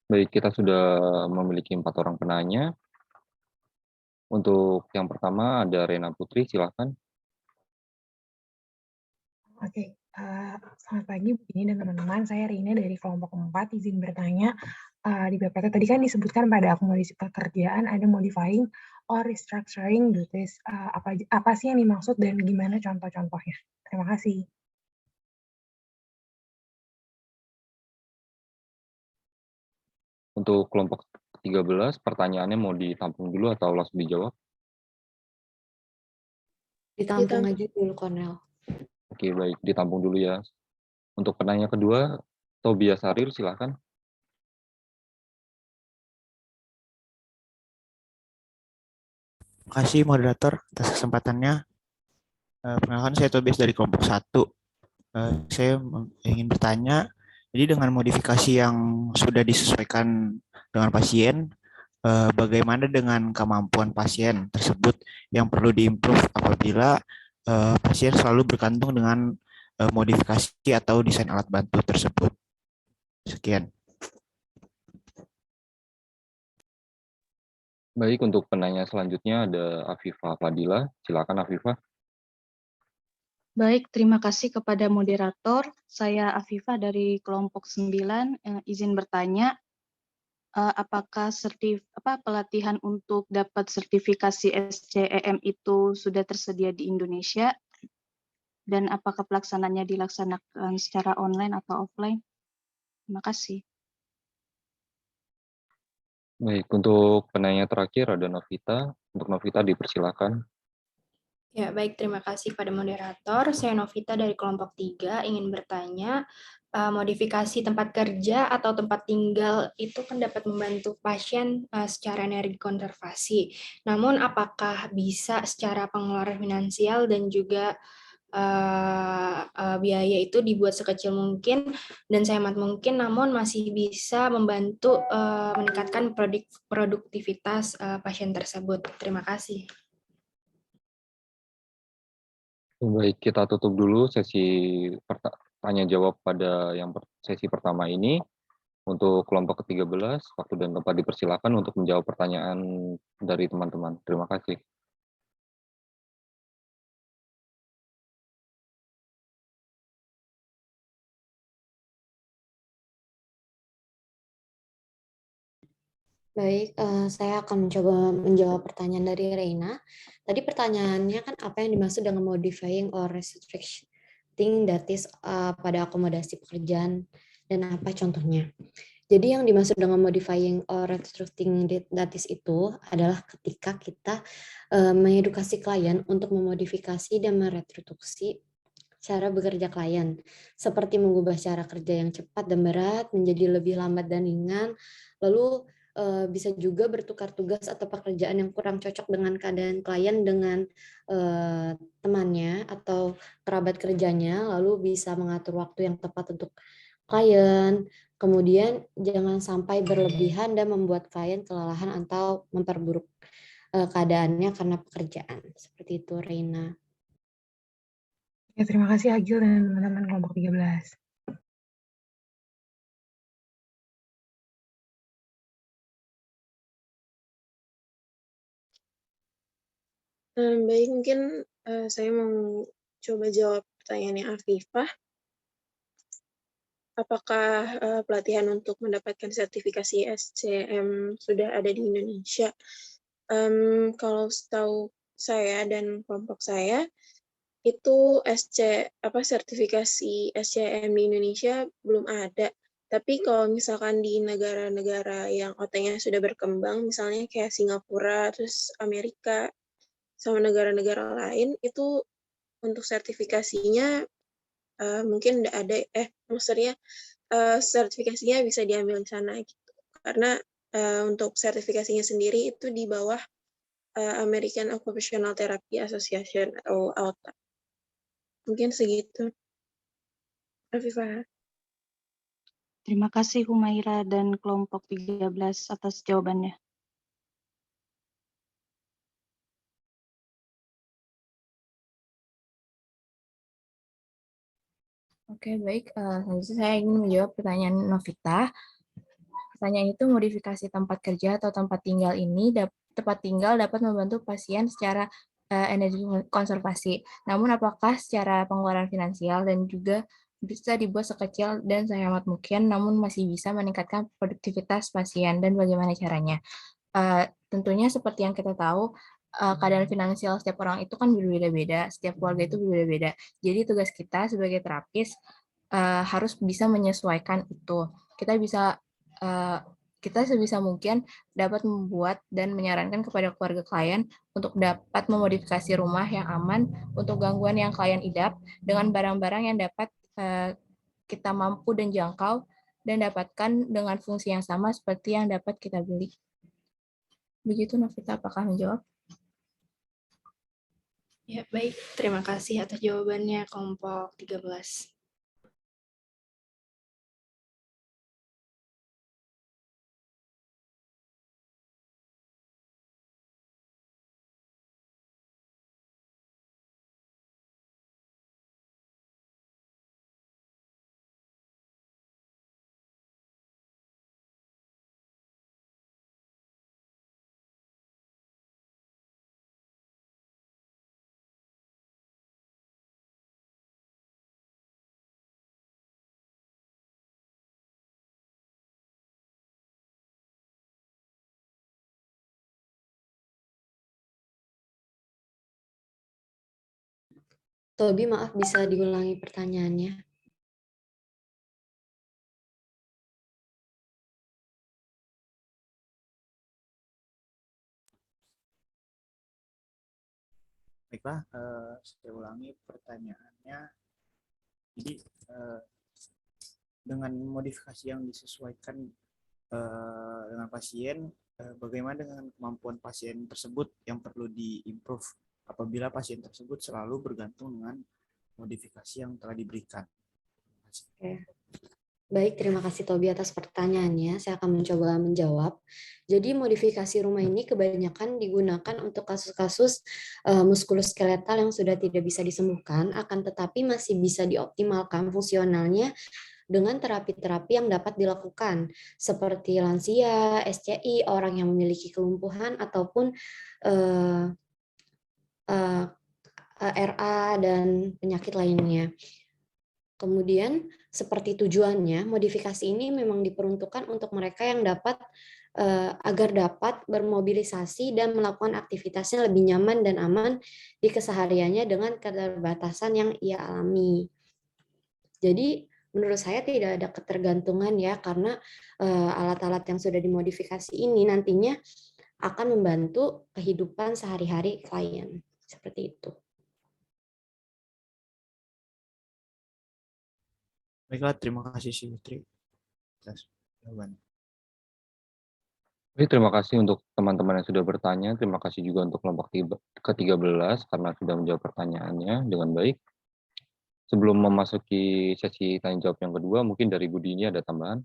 Speaker 13: Baik, kita sudah memiliki 4 orang penanya. Untuk yang pertama ada Rena Putri, silakan.
Speaker 14: Oke, selamat pagi Bu Dini dan teman-teman. Saya Rina dari kelompok 4, izin bertanya. Di PPT tadi kan disebutkan pada akomodasi pekerjaan ada modifying or restructuring duties. Apa sih yang dimaksud dan gimana contoh-contohnya? Terima kasih.
Speaker 13: Untuk kelompok 13, pertanyaannya mau ditampung dulu atau langsung dijawab?
Speaker 5: Ditampung aja dulu, Cornel.
Speaker 13: Oke, baik. Ditampung dulu ya. Untuk penanya kedua, Tobias Haril, silakan.
Speaker 15: Terima kasih moderator atas kesempatannya. Perkenalkan, saya Tobias dari kelompok 1. Saya ingin bertanya, jadi dengan modifikasi yang sudah disesuaikan dengan pasien, bagaimana dengan kemampuan pasien tersebut yang perlu diimprove apabila pasien selalu bergantung dengan modifikasi atau desain alat bantu tersebut? Sekian.
Speaker 13: Baik, untuk penanya selanjutnya ada Afifah Fadila. Silakan Afifah.
Speaker 16: Baik, terima kasih kepada moderator. Saya Afifah dari kelompok 9, izin bertanya, apakah pelatihan untuk dapat sertifikasi SCEM itu sudah tersedia di Indonesia? Dan apakah pelaksananya dilaksanakan secara online atau offline? Terima kasih.
Speaker 13: Baik, untuk penanya terakhir ada Novita. Untuk Novita dipersilakan.
Speaker 17: Ya, baik. Terima kasih pada moderator. Saya Novita dari kelompok 3 ingin bertanya, modifikasi tempat kerja atau tempat tinggal itu kan dapat membantu pasien secara energi konservasi. Namun apakah bisa secara pengeluaran finansial dan juga biaya itu dibuat sekecil mungkin dan sehemat mungkin, namun masih bisa membantu meningkatkan produktivitas pasien tersebut. Terima kasih.
Speaker 13: Baik, kita tutup dulu sesi tanya-jawab pada sesi pertama ini. Untuk kelompok ke-13, waktu dan tempat dipersilakan untuk menjawab pertanyaan dari teman-teman. Terima kasih.
Speaker 5: Baik, saya akan mencoba menjawab pertanyaan dari Reina. Tadi pertanyaannya kan apa yang dimaksud dengan modifying or retrofitting that is pada akomodasi pekerjaan dan apa contohnya. Jadi yang dimaksud dengan modifying or retrofitting that is itu adalah ketika kita mengedukasi klien untuk memodifikasi dan meretroduksi cara bekerja klien, seperti mengubah cara kerja yang cepat dan berat menjadi lebih lambat dan ringan, lalu bisa juga bertukar tugas atau pekerjaan yang kurang cocok dengan keadaan klien dengan temannya atau kerabat kerjanya, lalu bisa mengatur waktu yang tepat untuk klien. Kemudian jangan sampai berlebihan dan membuat klien kelelahan atau memperburuk keadaannya karena pekerjaan. Seperti itu, Reina.
Speaker 14: Ya, terima kasih Agil dan teman-teman kelompok 13.
Speaker 1: Baik, mungkin saya mau coba jawab pertanyaannya Afifah. Apakah pelatihan untuk mendapatkan sertifikasi SCM sudah ada di Indonesia? Kalau setahu saya dan kelompok saya, itu sertifikasi SCM di Indonesia belum ada. Tapi kalau misalkan di negara-negara yang OT-nya sudah berkembang, misalnya kayak Singapura, terus Amerika, sama negara-negara lain, itu untuk sertifikasinya mungkin udah ada, maksudnya sertifikasinya bisa diambil di sana gitu. Karena untuk sertifikasinya sendiri itu di bawah American Occupational Therapy Association atau AOTA. Mungkin segitu. Afifah.
Speaker 16: Terima kasih Humaira dan kelompok 13 atas jawabannya.
Speaker 2: Oke, baik. Selanjutnya saya ingin menjawab pertanyaan Novita. Pertanyaan itu, modifikasi tempat kerja atau tempat tinggal ini tempat tinggal dapat membantu pasien secara energi konservasi. Namun apakah secara pengeluaran finansial dan juga bisa dibuat sekecil dan sehemat mungkin, namun masih bisa meningkatkan produktivitas pasien dan bagaimana caranya? Tentunya seperti yang kita tahu, keadaan finansial setiap orang itu kan berbeda-beda, setiap keluarga itu berbeda-beda. Jadi tugas kita sebagai terapis harus bisa menyesuaikan itu. Kita sebisa mungkin dapat membuat dan menyarankan kepada keluarga klien untuk dapat memodifikasi rumah yang aman untuk gangguan yang klien idap dengan barang-barang yang dapat kita mampu dan jangkau dan dapatkan dengan fungsi yang sama seperti yang dapat kita beli. Begitu, Novita, apakah menjawab?
Speaker 17: Ya, baik. Terima kasih atas jawabannya kelompok 13.
Speaker 5: Tobi, maaf bisa diulangi pertanyaannya?
Speaker 15: Baiklah, saya ulangi pertanyaannya. Jadi dengan modifikasi yang disesuaikan dengan pasien, bagaimana dengan kemampuan pasien tersebut yang perlu di-improve apabila pasien tersebut selalu bergantung dengan modifikasi yang telah diberikan.
Speaker 5: Oke. Baik, terima kasih Tobi atas pertanyaannya. Saya akan mencoba menjawab. Jadi modifikasi rumah ini kebanyakan digunakan untuk kasus-kasus muskuloskeletal yang sudah tidak bisa disembuhkan, akan tetapi masih bisa dioptimalkan fungsionalnya dengan terapi-terapi yang dapat dilakukan, seperti lansia, SCI, orang yang memiliki kelumpuhan, ataupun RA, dan penyakit lainnya. Kemudian, seperti tujuannya, modifikasi ini memang diperuntukkan untuk mereka yang agar dapat bermobilisasi dan melakukan aktivitasnya lebih nyaman dan aman di kesehariannya dengan keterbatasan yang ia alami. Jadi menurut saya tidak ada ketergantungan ya, karena alat-alat yang sudah dimodifikasi ini nantinya akan membantu kehidupan sehari-hari klien. Seperti itu.
Speaker 15: Baiklah, terima kasih Si Putri atas jawaban.
Speaker 13: Baik, terima kasih untuk teman-teman yang sudah bertanya. Terima kasih juga untuk kelompok ke-13 karena sudah menjawab pertanyaannya dengan baik. Sebelum memasuki sesi tanya jawab yang kedua, mungkin dari Budi ini ada tambahan?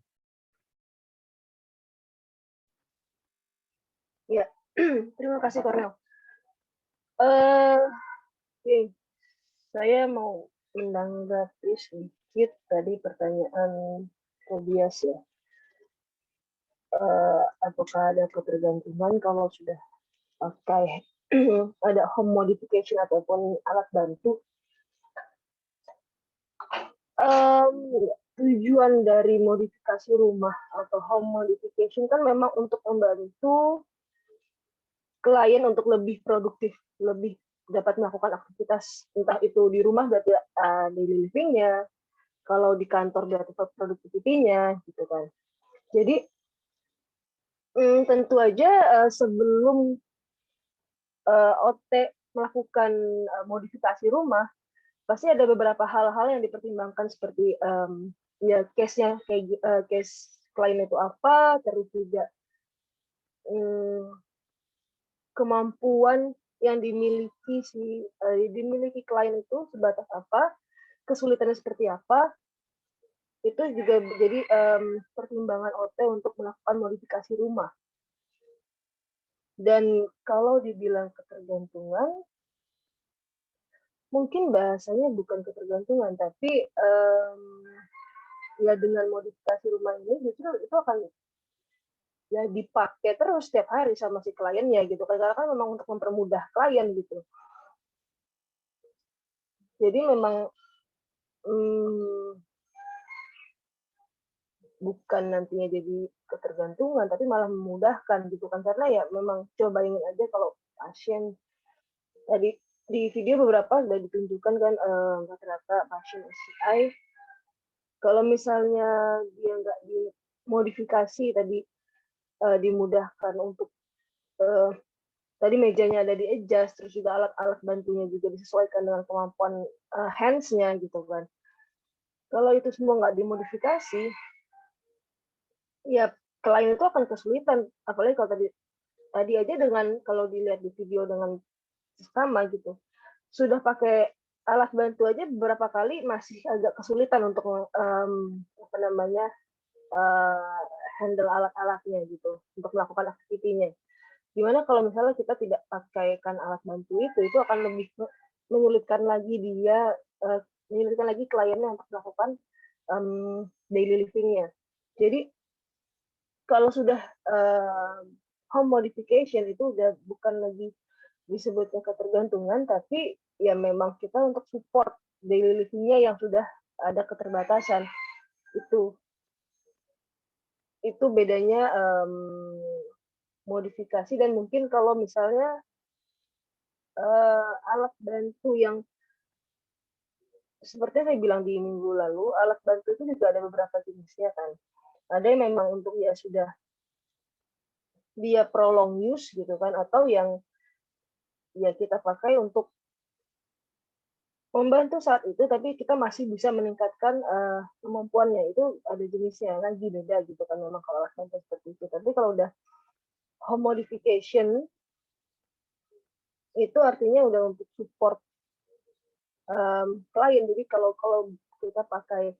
Speaker 18: Ya, terima kasih Cornel. Saya mau menanggapi sedikit tadi pertanyaan Tobias ya. Apakah ada ketergantungan kalau sudah pakai ada home modification ataupun alat bantu? Tujuan dari modifikasi rumah atau home modification kan memang untuk membantu klien untuk lebih produktif, lebih dapat melakukan aktivitas, entah itu di rumah berarti daily living-nya, kalau di kantor berarti productivity-nya, gitu kan. Jadi tentu aja sebelum OT melakukan modifikasi rumah, pasti ada beberapa hal-hal yang dipertimbangkan seperti ya case-nya kayak case klien itu apa, terus juga kemampuan yang dimiliki klien itu sebatas apa, kesulitannya seperti apa, itu juga jadi pertimbangan OT untuk melakukan modifikasi rumah. Dan kalau dibilang ketergantungan, mungkin bahasanya bukan ketergantungan, tapi ya dengan modifikasi rumah ini justru itu akan ya dipakai terus setiap hari sama si kliennya gitu kan, karena kan memang untuk mempermudah klien gitu. Jadi memang bukan nantinya jadi ketergantungan, tapi malah memudahkan gitu kan, karena ya memang coba bayangin aja kalau pasien tadi di video beberapa sudah ditunjukkan kan rata-rata pasien SCI kalau misalnya dia nggak dimodifikasi tadi dimudahkan untuk tadi mejanya ada di adjust, terus juga alat-alat bantunya juga disesuaikan dengan kemampuan hands-nya gitu kan. Kalau itu semua nggak dimodifikasi, ya klien itu akan kesulitan. Apalagi kalau tadi aja dengan kalau dilihat di video dengan sama gitu, sudah pakai alat bantu aja beberapa kali masih agak kesulitan untuk handle alat-alatnya gitu untuk melakukan aktivitinya. Gimana kalau misalnya kita tidak pakaikan alat bantu itu akan lebih menyulitkan lagi menyulitkan lagi kliennya untuk melakukan daily living-nya. Jadi kalau sudah home modification itu udah bukan lagi disebutnya ketergantungan, tapi ya memang kita untuk support daily living-nya yang sudah ada keterbatasan. Itu bedanya modifikasi. Dan mungkin kalau misalnya alat bantu yang seperti saya bilang di minggu lalu, alat bantu itu juga ada beberapa jenisnya kan. Ada yang memang untuk ya sudah dia prolong use gitu kan, atau yang ya kita pakai untuk membantu saat itu, tapi kita masih bisa meningkatkan kemampuannya. Itu ada jenisnya lagi beda gitu kan, memang kalau alat bantu seperti itu. Tapi kalau udah home modification itu artinya udah untuk support klien. Jadi kalau kita pakai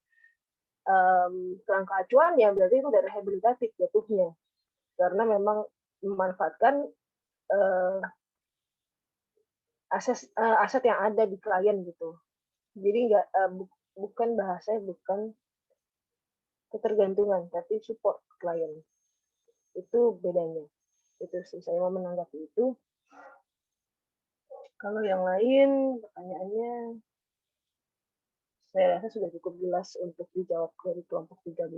Speaker 18: kerangka acuan ya berarti itu udah rehabilitatif jatuhnya, karena memang memanfaatkan aset yang ada di klien gitu. Jadi bukan bahasanya bukan ketergantungan, tapi support klien. Itu bedanya. Itu sih saya mau menanggapi itu. Kalau yang lain pertanyaannya saya rasa sudah cukup jelas untuk dijawab dari kelompok 13.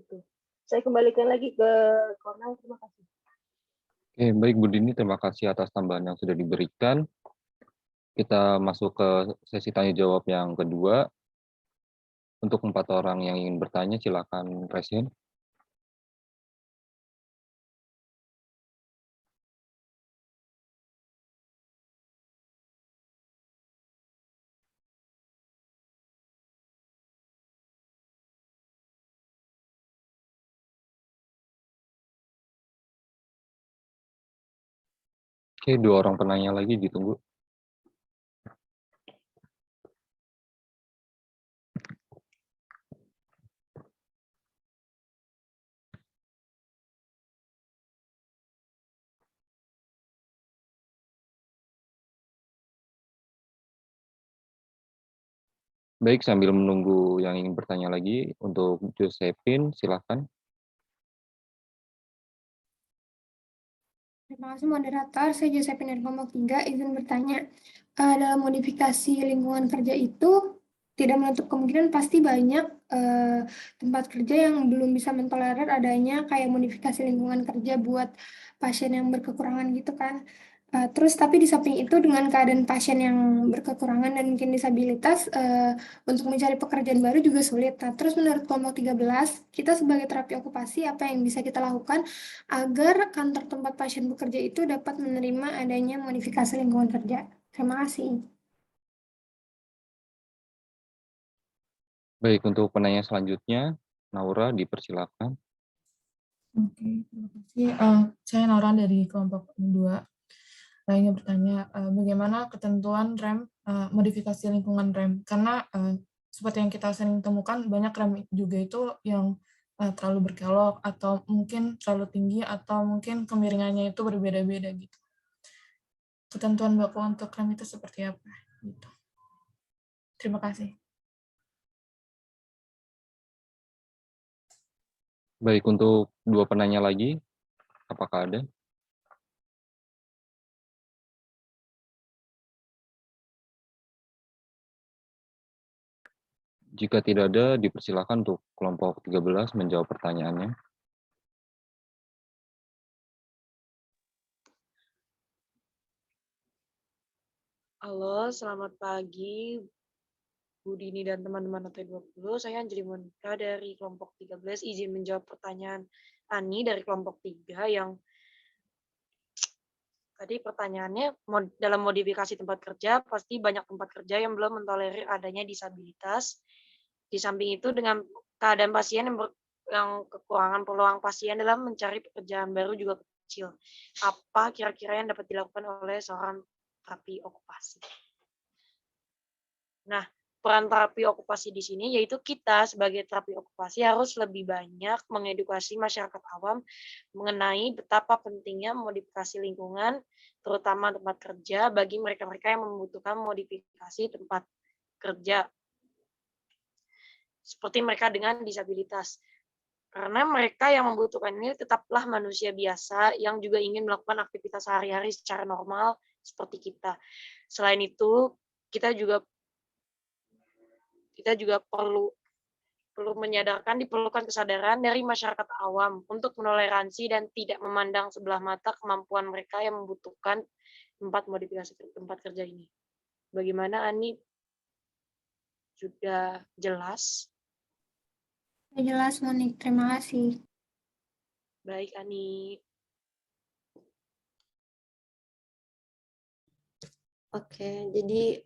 Speaker 18: Itu. Saya kembalikan lagi ke Cornel, terima kasih.
Speaker 13: Oke, baik Bu Dini, terima kasih atas tambahan yang sudah diberikan. Kita masuk ke sesi tanya jawab yang kedua. Untuk 4 orang yang ingin bertanya, silakan raise hand. Oke, 2 orang penanya lagi ditunggu. Baik, sambil menunggu yang ingin bertanya lagi, untuk Josephine, silakan.
Speaker 19: Terima kasih moderator, saya Josephine dari kelompok 3, izin bertanya. Dalam modifikasi lingkungan kerja itu, tidak menutup kemungkinan pasti banyak tempat kerja yang belum bisa mentolerir adanya kayak modifikasi lingkungan kerja buat pasien yang berkekurangan gitu kan. Terus tapi di samping itu dengan keadaan pasien yang berkekurangan dan mungkin disabilitas, untuk mencari pekerjaan baru juga sulit. Nah, terus menurut kelompok 13, kita sebagai terapi okupasi apa yang bisa kita lakukan agar kantor tempat pasien bekerja itu dapat menerima adanya modifikasi lingkungan kerja. Terima kasih.
Speaker 13: Baik, untuk penanya selanjutnya, Naura, dipersilakan.
Speaker 2: Oke, terima kasih. Saya Naura dari kelompok 2. Ingin bertanya, bagaimana ketentuan rem, modifikasi lingkungan rem? Karena seperti yang kita sering temukan, banyak rem juga itu yang terlalu berkelok, atau mungkin terlalu tinggi, atau mungkin kemiringannya itu berbeda-beda gitu. Ketentuan baku untuk rem itu seperti apa? Gitu. Terima kasih.
Speaker 13: Baik, untuk 2 penanya lagi, apakah ada? Jika tidak ada, dipersilakan untuk kelompok 13 menjawab pertanyaannya.
Speaker 7: Halo, selamat pagi Bu Dini dan teman-teman AT20. Saya Anjeli Monika dari kelompok 13, izin menjawab pertanyaan Ani dari kelompok 3 yang tadi pertanyaannya dalam modifikasi tempat kerja, pasti banyak tempat kerja yang belum mentolerir adanya disabilitas. Di samping itu dengan keadaan pasien yang kekurangan peluang pasien dalam mencari pekerjaan baru juga kecil. Apa kira-kira yang dapat dilakukan oleh seorang terapi okupasi? Nah, peran terapi okupasi di sini yaitu kita sebagai terapi okupasi harus lebih banyak mengedukasi masyarakat awam mengenai betapa pentingnya modifikasi lingkungan, terutama tempat kerja bagi mereka-mereka yang membutuhkan modifikasi tempat kerja. Seperti mereka dengan disabilitas. Karena mereka yang membutuhkan ini tetaplah manusia biasa yang juga ingin melakukan aktivitas sehari-hari secara normal seperti kita. Selain itu, kita juga perlu menyadarkan diperlukan kesadaran dari masyarakat awam untuk menoleransi dan tidak memandang sebelah mata kemampuan mereka yang membutuhkan modifikasi tempat kerja ini. Bagaimana, Ani? Sudah jelas?
Speaker 19: Jelas, Monik. Terima kasih.
Speaker 7: Baik, Ani.
Speaker 5: Oke, jadi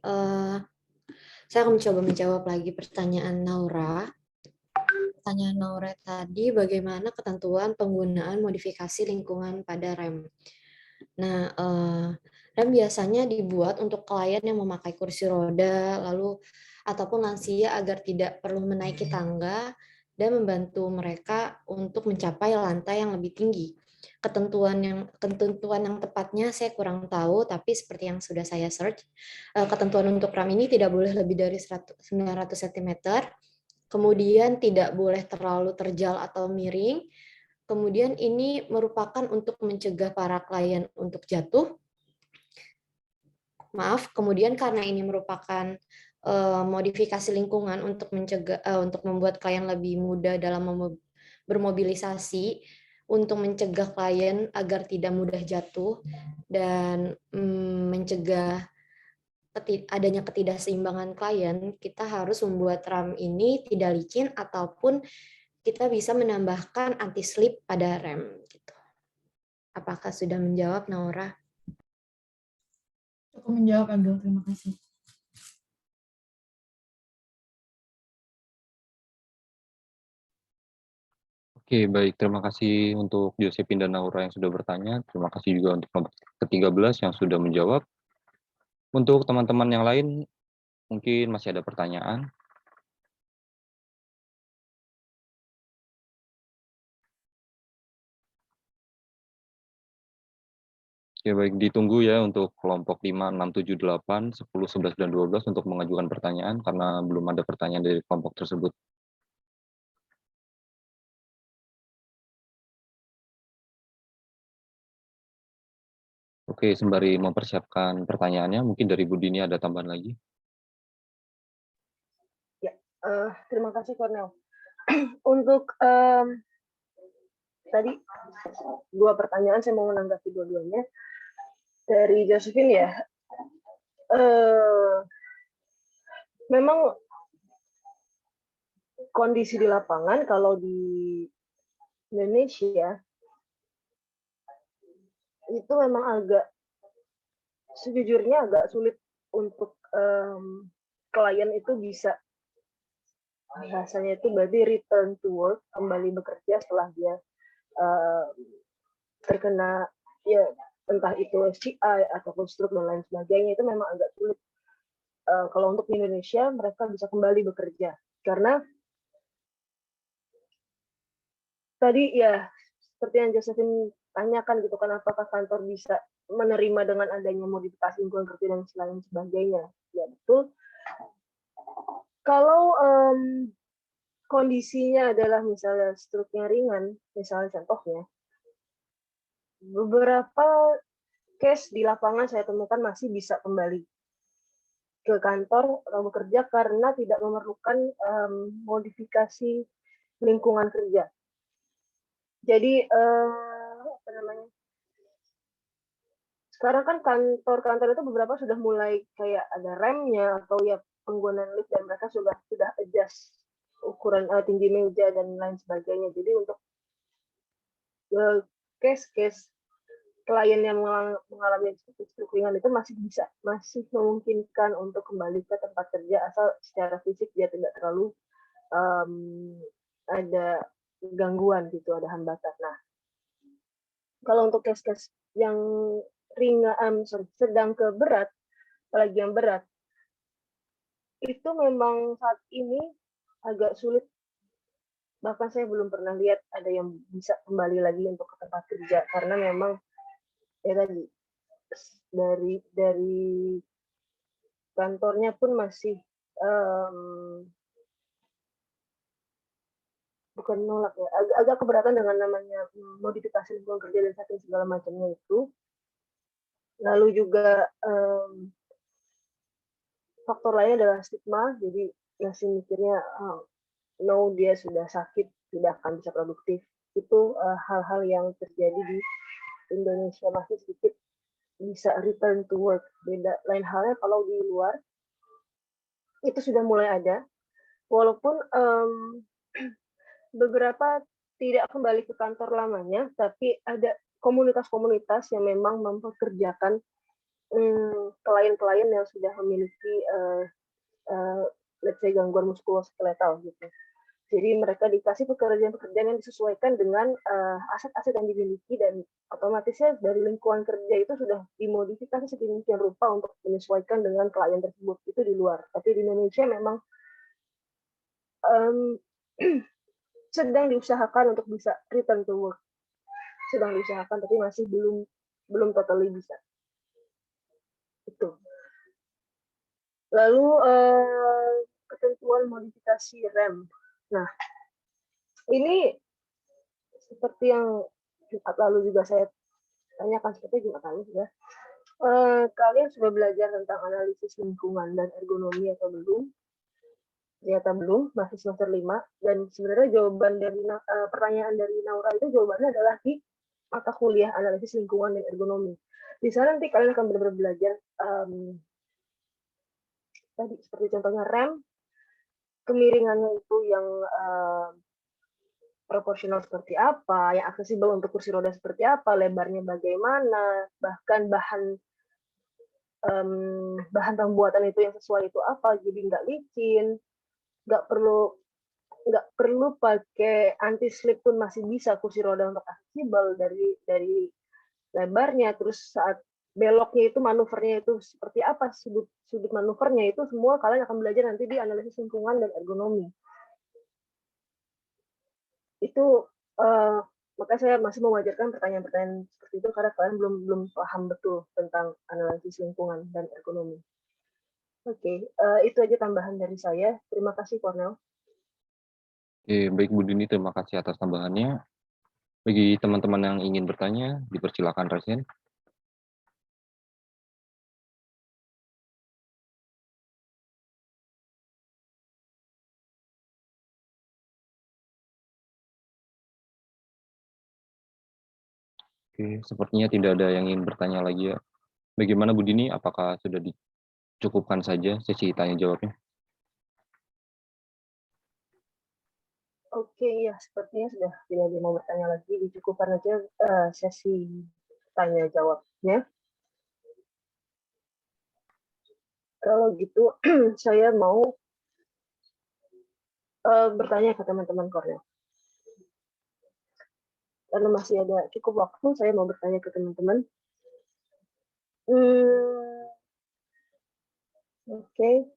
Speaker 5: saya akan mencoba menjawab lagi pertanyaan Naura. Pertanyaan Naura tadi, bagaimana ketentuan penggunaan modifikasi lingkungan pada rem? Nah, rem biasanya dibuat untuk klien yang memakai kursi roda, lalu ataupun lansia agar tidak perlu menaiki tangga dan membantu mereka untuk mencapai lantai yang lebih tinggi. Ketentuan yang tepatnya saya kurang tahu, tapi seperti yang sudah saya search, ketentuan untuk rem ini tidak boleh lebih dari 900 cm, kemudian tidak boleh terlalu terjal atau miring, kemudian ini merupakan untuk mencegah para klien untuk jatuh. Kemudian karena ini merupakan modifikasi lingkungan untuk membuat klien lebih mudah dalam bermobilisasi, untuk mencegah klien agar tidak mudah jatuh dan mencegah adanya ketidakseimbangan klien, kita harus membuat RAM ini tidak licin ataupun kita bisa menambahkan anti-slip pada RAM. Gitu. Apakah sudah menjawab, Naura?
Speaker 2: Cukup menjawab, Agil. Terima kasih.
Speaker 13: Oke, baik. Terima kasih untuk Josephine dan Naura yang sudah bertanya. Terima kasih juga untuk kelompok ke-13 yang sudah menjawab. Untuk teman-teman yang lain, mungkin masih ada pertanyaan. Oke, baik. Ditunggu ya untuk kelompok 5, 6, 7, 8, 10, 11, dan 12 untuk mengajukan pertanyaan karena belum ada pertanyaan dari kelompok tersebut. Oke, sembari mempersiapkan pertanyaannya, mungkin dari Bu Dini ada tambahan lagi?
Speaker 18: Ya, terima kasih Cornel. Untuk tadi 2 pertanyaan saya mau menanggapi dua-duanya. Dari Josephine ya, memang kondisi di lapangan kalau di Indonesia itu memang sejujurnya agak sulit untuk klien itu bisa bahasanya itu berarti return to work, kembali bekerja setelah dia terkena ya entah itu SCI ataupun stroke dan lain sebagainya, itu memang agak sulit. Kalau untuk di Indonesia mereka bisa kembali bekerja karena tadi ya seperti yang Josephine tanyakan gitu kan, apakah kantor bisa menerima dengan adanya modifikasi lingkungan kerja dan lain sebagainya. Ya betul. Kalau kondisinya adalah misalnya stroke-nya ringan, misalnya contohnya, beberapa case di lapangan saya temukan masih bisa kembali ke kantor atau bekerja karena tidak memerlukan modifikasi lingkungan kerja. Jadi apa namanya? Sekarang kan kantor-kantor itu beberapa sudah mulai kayak ada remnya atau ya penggunaan lift dan mereka sudah adjust ukuran tinggi meja dan lain sebagainya. Jadi untuk case-case klien yang mengalami stroke ringan itu masih memungkinkan untuk kembali ke tempat kerja asal secara fisik dia tidak terlalu ada gangguan gitu, ada hambatan. Nah, kalau untuk case-case yang sedang ke berat, apalagi yang berat, itu memang saat ini agak sulit. Bahkan saya belum pernah lihat ada yang bisa kembali lagi untuk ke tempat kerja karena memang ya tadi dari kantornya pun masih bukan nolak ya, agak keberatan dengan namanya modifikasi lingkungan kerja dan setting segala macamnya itu. Lalu juga faktor lainnya adalah stigma, jadi masih mikirnya no, dia sudah sakit, tidak akan bisa produktif. Itu hal-hal yang terjadi di Indonesia, masih sedikit bisa return to work. Beda lain halnya kalau di luar itu sudah mulai ada, walaupun beberapa tidak kembali ke kantor lamanya, tapi ada komunitas-komunitas yang memang mempekerjakan klien-klien yang sudah memiliki let's say gangguan muskuloskeletal gitu. Jadi mereka dikasih pekerjaan-pekerjaan yang disesuaikan dengan aset-aset yang dimiliki dan otomatisnya dari lingkungan kerja itu sudah dimodifikasi sedemikian rupa untuk menyesuaikan dengan klien tersebut. Itu di luar. Tapi di Indonesia memang sedang diusahakan untuk bisa return to work. Sedang diusahakan tapi masih belum totally bisa. Itu. Lalu ketentuan modifikasi rem. Nah, ini seperti yang Jumat lalu juga saya tanyakan, seperti Jumat lalu ya. Kalian sudah belajar tentang analisis lingkungan dan ergonomi atau belum? Ternyata belum, masih semester 5. Dan sebenarnya jawaban dari pertanyaan dari Naura itu jawabannya adalah di mata kuliah analisis lingkungan dan ergonomi. Di sana nanti kalian akan benar-benar belajar tadi seperti contohnya rem, kemiringannya itu yang proporsional seperti apa, yang aksesibel untuk kursi roda seperti apa, lebarnya bagaimana, bahkan bahan pembuatan itu yang sesuai itu apa, jadi nggak licin, nggak perlu pakai anti slip pun masih bisa kursi roda untuk aksesibel dari lebarnya, terus saat beloknya itu manuvernya itu seperti apa, sudut manuvernya itu semua kalian akan belajar nanti di analisis lingkungan dan ergonomi. Itu maka saya masih mewajarkan pertanyaan-pertanyaan seperti itu karena kalian belum paham betul tentang analisis lingkungan dan ergonomi. Oke, itu aja tambahan dari saya. Terima kasih, Cornel.
Speaker 13: Oke, baik Bu Dini, terima kasih atas tambahannya. Bagi teman-teman yang ingin bertanya, dipersilakan raise hand. Oke, sepertinya tidak ada yang ingin bertanya lagi ya. Bagaimana Bu Dini, apakah sudah dicukupkan saja sesi tanya jawabnya?
Speaker 18: Oke, ya sepertinya sudah tidak ada yang mau bertanya lagi. Dicukupkan aja sesi tanya jawabnya. Kalau gitu, saya mau bertanya ke teman-teman Cornel. Karena masih ada cukup waktu, saya mau bertanya ke teman-teman. Oke.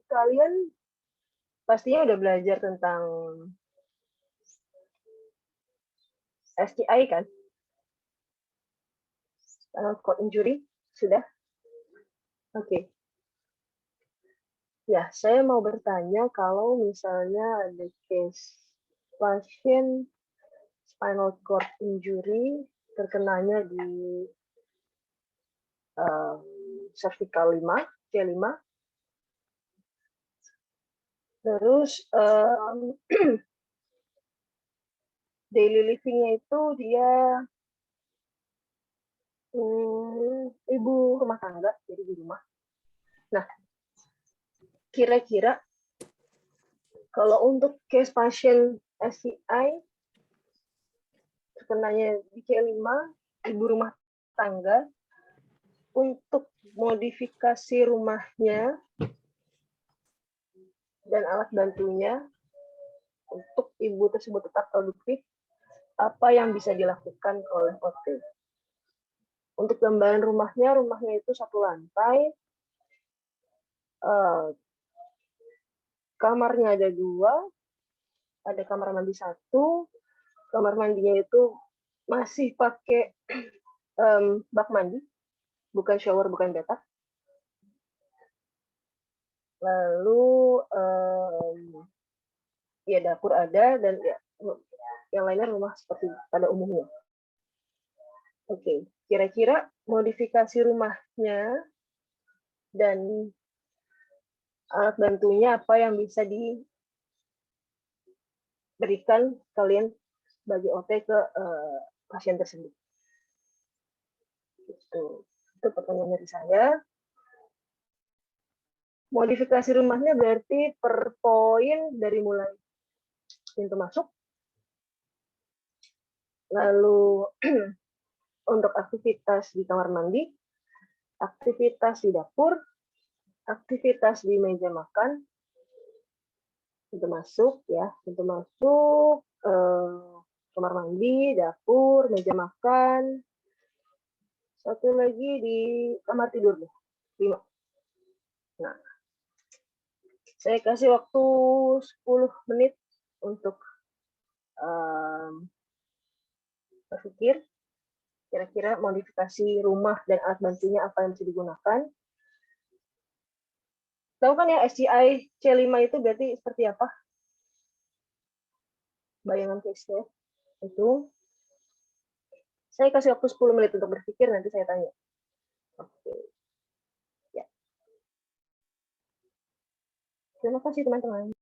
Speaker 18: Kalian pastinya udah belajar tentang STI kan? Spinal cord injury, sudah? Oke. Ya, saya mau bertanya kalau misalnya ada case pasien spinal cord injury terkenanya di cervical 5, C5, terus daily living-nya itu dia ibu rumah tangga, jadi di rumah. Nah, kira-kira kalau untuk case pasien SCI terkenanya di C5, ibu rumah tangga, untuk modifikasi rumahnya dan alat bantunya untuk ibu tersebut tetap produktif, apa yang bisa dilakukan oleh OT? Untuk gambaran rumahnya itu 1 lantai, kamarnya ada 2, ada kamar mandi 1, kamar mandinya itu masih pakai bak mandi, bukan shower, bukan bathtub. Lalu ya dapur ada dan ya, yang lainnya rumah seperti pada umumnya. Oke, kira-kira modifikasi rumahnya dan alat bantunya apa yang bisa diberikan kalian sebagai OT ke pasien tersebut? Itu pertanyaan dari saya. Modifikasi rumahnya berarti per poin dari mulai pintu masuk, lalu untuk aktivitas di kamar mandi, aktivitas di dapur, aktivitas di meja makan, pintu masuk ya, pintu masuk, kamar mandi, dapur, meja makan, satu lagi di kamar tidur deh, 5. Nah, saya kasih waktu 10 menit untuk berpikir kira-kira modifikasi rumah dan alat bantunya apa yang bisa digunakan. Tahu kan ya SCI C5 itu berarti seperti apa? Bayangan case-nya itu. Saya kasih waktu 10 menit untuk berpikir, nanti saya tanya. Oke. Ya. Terima kasih teman-teman.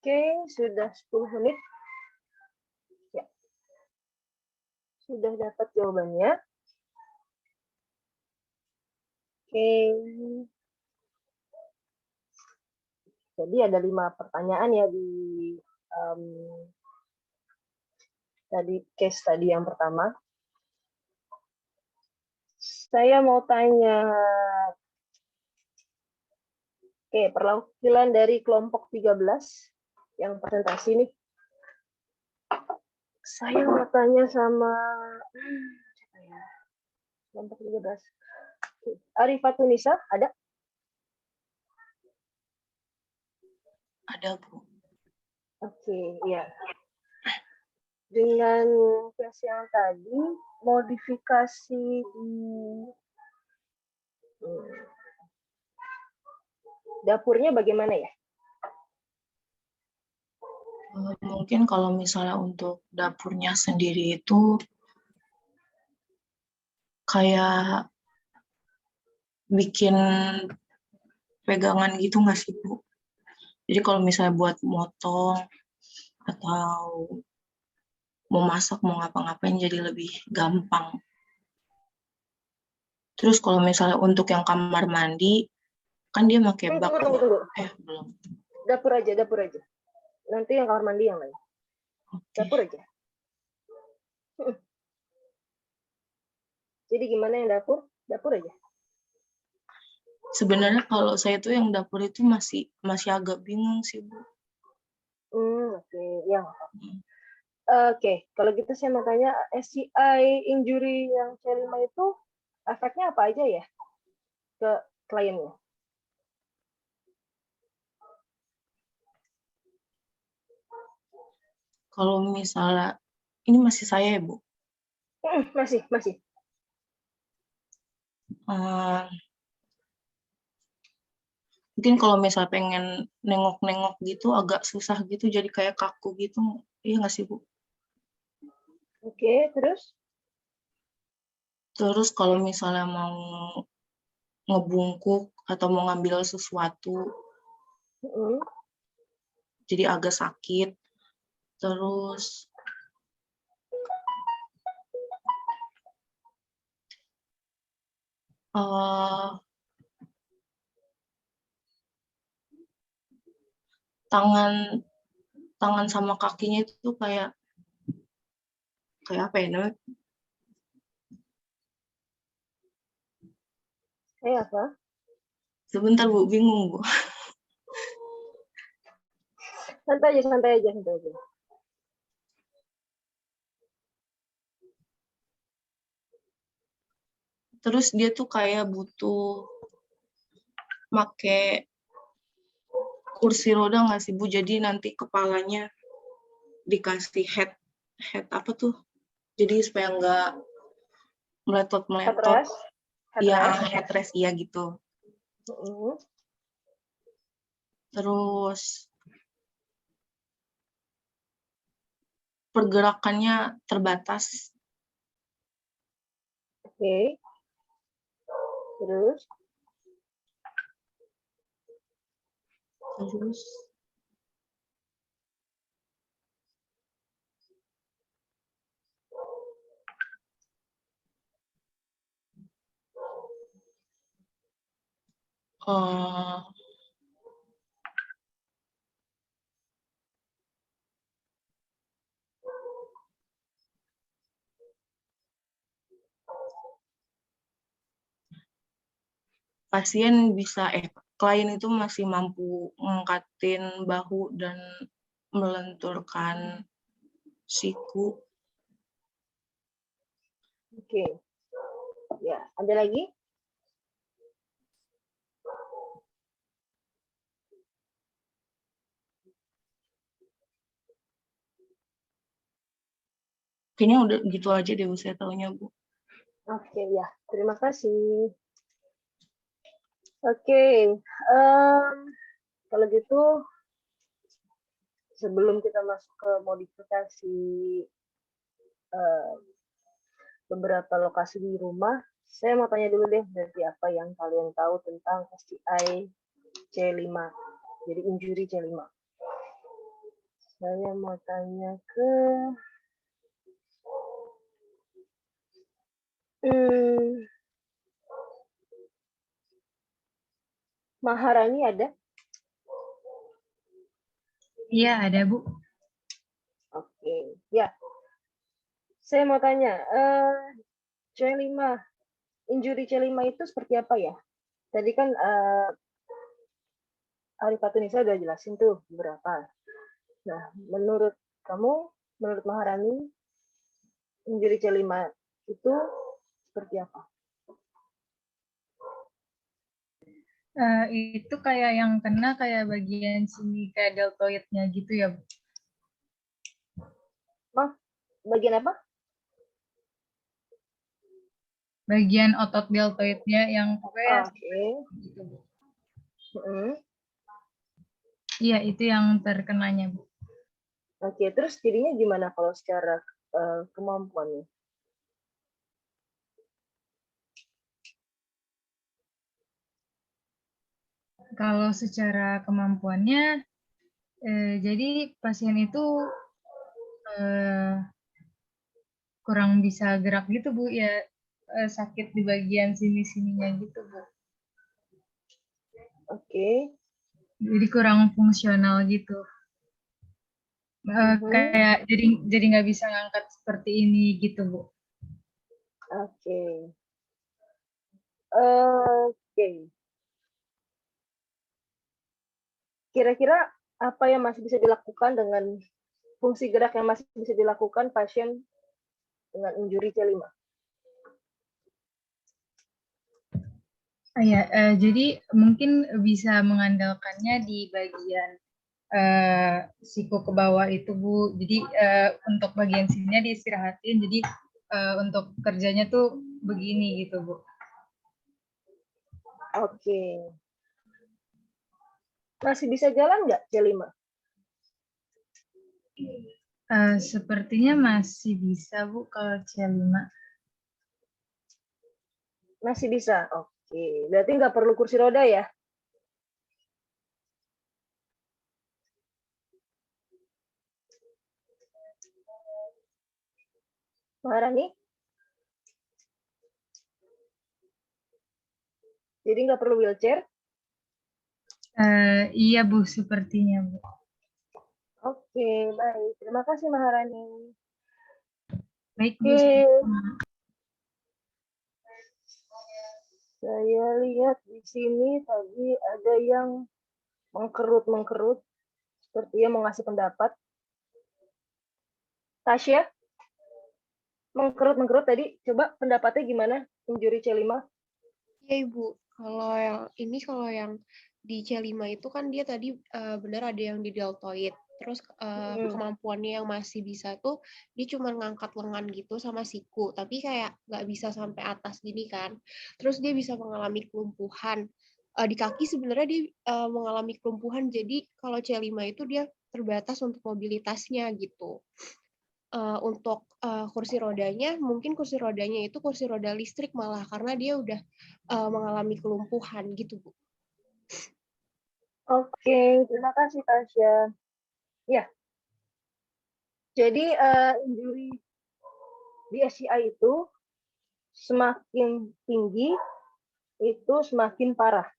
Speaker 18: Oke, sudah 10 menit. Ya, sudah dapat jawabannya. Oke. Jadi ada 5 pertanyaan ya di tadi case tadi yang pertama. Saya mau tanya, oke, perwakilan dari kelompok 13 yang presentasi nih. Saya mau tanya sama siapa ya? Kelompok 13. Arifatunisa, ada?
Speaker 1: Ada, Bu.
Speaker 18: Oke, ya. Dengan case yang tadi, modifikasi di dapurnya bagaimana ya?
Speaker 1: Mungkin kalau misalnya untuk dapurnya sendiri itu kayak bikin pegangan gitu nggak sih, Bu? Jadi kalau misalnya buat motong atau mau masak, mau ngapa-ngapain jadi lebih gampang. Terus kalau misalnya untuk yang kamar mandi, kan dia pakai bak.
Speaker 18: Tunggu.
Speaker 1: Belum.
Speaker 18: Dapur aja. Nanti yang kamar mandi yang lain. Dapur aja. Jadi gimana yang dapur? Dapur aja.
Speaker 1: Sebenarnya kalau saya tuh yang dapur itu masih agak bingung sih, Bu.
Speaker 18: Oke. Ya. Oke, kalau gitu saya mau tanya, SCI injury yang C5 itu efeknya apa aja ya ke kliennya?
Speaker 1: Kalau misalnya, ini masih saya ya, Bu?
Speaker 18: Masih.
Speaker 1: Mungkin kalau misalnya pengen nengok-nengok gitu agak susah gitu, jadi kayak kaku gitu. Iya nggak sih, Bu?
Speaker 18: Oke, terus?
Speaker 1: Terus kalau misalnya mau ngebungkuk atau mau ngambil sesuatu, jadi agak sakit. Terus tangan sama kakinya itu kayak apa ya namanya?
Speaker 18: Kayak apa?
Speaker 1: Sebentar, Bu, bingung, Bu.
Speaker 18: Santai aja.
Speaker 1: Terus dia tuh kayak butuh make kursi roda nggak sih, Bu? Jadi nanti kepalanya dikasih head apa tuh? Jadi supaya nggak meletot. Iya, headrest, iya gitu. Terus pergerakannya terbatas.
Speaker 18: Oke. Terus?
Speaker 1: Klien itu masih mampu ngangkatin bahu dan melenturkan siku.
Speaker 18: Oke. Ya, ada lagi?
Speaker 1: Kayaknya udah gitu aja deh, saya taunya, Bu.
Speaker 18: Oke, ya. Terima kasih. Oke. Kalau gitu, sebelum kita masuk ke modifikasi beberapa lokasi di rumah, saya mau tanya dulu deh, dari apa yang kalian tahu tentang SCI C5, jadi injury C5. Saya mau tanya ke Maharani ada?
Speaker 20: Iya, ada Bu.
Speaker 18: Oke, ya. Saya mau tanya, C5, injury C5 itu seperti apa ya? Tadi kan Arif Fatunisa udah jelasin tuh beberapa. Nah, menurut kamu, menurut Maharani, injury C5 itu seperti apa?
Speaker 20: Itu kayak yang kena kayak bagian sini kayak deltoidnya gitu ya, Bu?
Speaker 18: Bagian apa?
Speaker 20: Bagian otot deltoidnya yang pokoknya gitu, Bu. Iya, itu yang terkenanya, Bu.
Speaker 18: Oke, terus jadinya gimana kalau secara kemampuannya?
Speaker 20: Kalau secara kemampuannya, jadi pasien itu kurang bisa gerak gitu, Bu. Ya, sakit di bagian sini-sininya gitu, Bu.
Speaker 18: Oke.
Speaker 20: Jadi kurang fungsional gitu. Kayak jadi nggak bisa ngangkat seperti ini gitu, Bu.
Speaker 18: Oke. Oke. Kira-kira apa yang masih bisa dilakukan dengan fungsi gerak yang masih bisa dilakukan pasien dengan injury C5?
Speaker 20: Ya, jadi mungkin bisa mengandalkannya di bagian siku ke bawah itu, Bu. Jadi untuk bagian sininya diistirahatin, jadi untuk kerjanya tuh begini gitu, Bu.
Speaker 18: Oke. Masih bisa jalan nggak C5?
Speaker 20: Sepertinya masih bisa, Bu, kalau C5.
Speaker 18: Masih bisa? Oke. Berarti nggak perlu kursi roda ya? Maharani? Jadi nggak perlu wheelchair?
Speaker 20: Iya, Bu, sepertinya, Bu.
Speaker 18: Oke, baik. Terima kasih, Maharani.
Speaker 20: Baik, Bu.
Speaker 18: Saya lihat di sini tadi ada yang mengkerut-mengkerut, sepertinya mau ngasih pendapat. Tasya? Mengkerut-mengkerut tadi, coba pendapatnya gimana? Injury C5?
Speaker 21: Iya, Ibu. Kalau yang di C5 itu kan dia tadi benar ada yang di deltoid. Terus kemampuannya yang masih bisa tuh dia cuma ngangkat lengan gitu sama siku, tapi kayak nggak bisa sampai atas gini kan. Terus dia bisa mengalami kelumpuhan. Di kaki sebenarnya dia mengalami kelumpuhan, jadi kalau C5 itu dia terbatas untuk mobilitasnya gitu. Untuk kursi rodanya, mungkin kursi rodanya itu kursi roda listrik malah, karena dia udah mengalami kelumpuhan gitu, Bu.
Speaker 18: Oke, terima kasih Tasya. Ya, jadi injury di SCI itu semakin tinggi, itu semakin parah.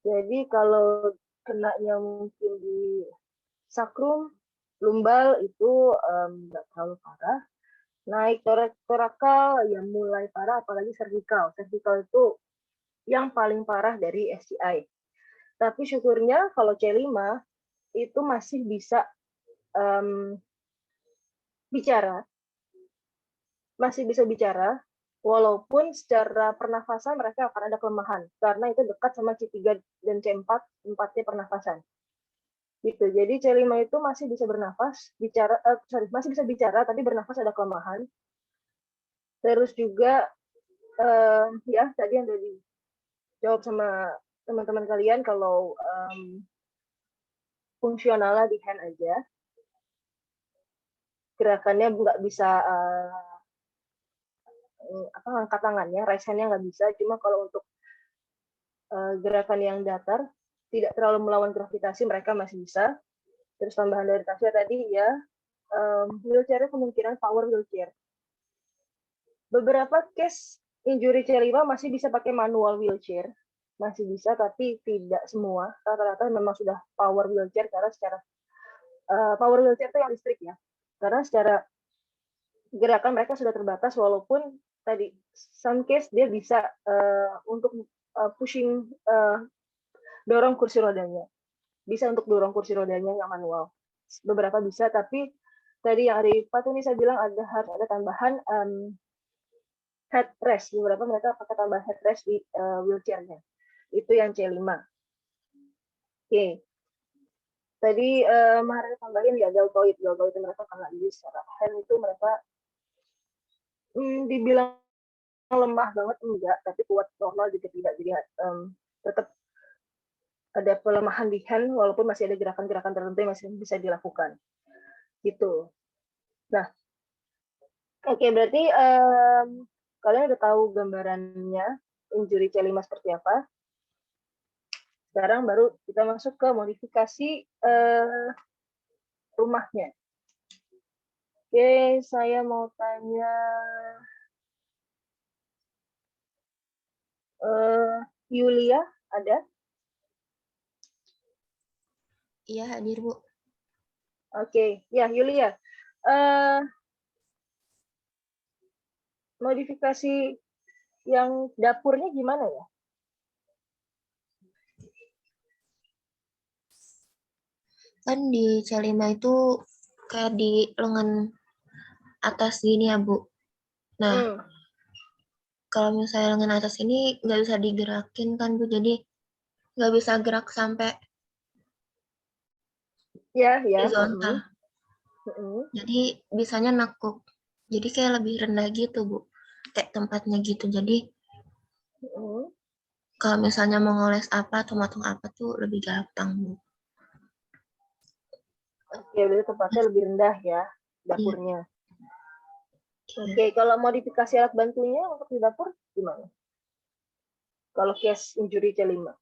Speaker 18: Jadi kalau kenanya mungkin di sakrum, lumbal itu nggak terlalu parah. Naik torakal ya mulai parah, apalagi cervical. Cervical itu yang paling parah dari SCI. Tapi syukurnya kalau C5 itu masih bisa bicara, masih bisa bicara, walaupun secara pernafasan mereka akan ada kelemahan, karena itu dekat sama C3 dan C4, tempatnya pernafasan. Gitu. Jadi C5 itu masih bisa bernafas, masih bisa bicara, tapi bernafas ada kelemahan. Terus juga, ya tadi yang udah dijawab sama teman-teman kalian, kalau fungsionalnya di hand aja, gerakannya nggak bisa angkat tangannya, raise hand-nya nggak bisa. Cuma kalau untuk gerakan yang datar, tidak terlalu melawan gravitasi, mereka masih bisa. Terus tambahan dari Tasya tadi ya, wheelchair kemungkinan power wheelchair. Beberapa case injury C5 masih bisa pakai manual wheelchair, masih bisa, tapi tidak semua. Rata-rata memang sudah power wheelchair karena secara power wheelchair itu yang listrik ya. Karena secara gerakan mereka sudah terbatas, walaupun tadi some case dia bisa untuk pushing dorong kursi rodanya. Bisa untuk dorong kursi rodanya nggak manual. Beberapa bisa, tapi tadi yang Arifat ini saya bilang harus ada tambahan headrest. Beberapa mereka pakai tambahan headrest di wheelchairnya. Itu yang C5. Oke. Tadi Maharani tambahin ya deltoid mereka kena di secara hand itu mereka dibilang lemah banget enggak, tapi kuat normal juga tidak. Jadi tetap ada pelemahan di hand walaupun masih ada gerakan-gerakan tertentu yang masih bisa dilakukan. Gitu. Nah, oke, berarti kalian udah tahu gambarannya injury C5 seperti apa. Sekarang baru kita masuk ke modifikasi rumahnya. Oke, saya mau tanya Yulia, ada?
Speaker 17: Iya, hadir, Bu.
Speaker 18: Oke, ya Yulia. Modifikasi yang dapurnya gimana ya?
Speaker 17: Kan di C5 itu kayak di lengan atas gini ya, Bu. Nah, kalau misalnya lengan atas ini nggak bisa digerakin kan, Bu. Jadi nggak bisa gerak sampai horizontal. Jadi bisanya nakuk. Jadi kayak lebih rendah gitu, Bu. Kayak tempatnya gitu. Jadi kalau misalnya mau ngoles apa atau motong apa tuh lebih gampang, Bu.
Speaker 18: Oke, berarti tempatnya lebih rendah ya dapurnya. Oke, kalau modifikasi alat bantunya untuk di dapur gimana? Kalau case injury C5.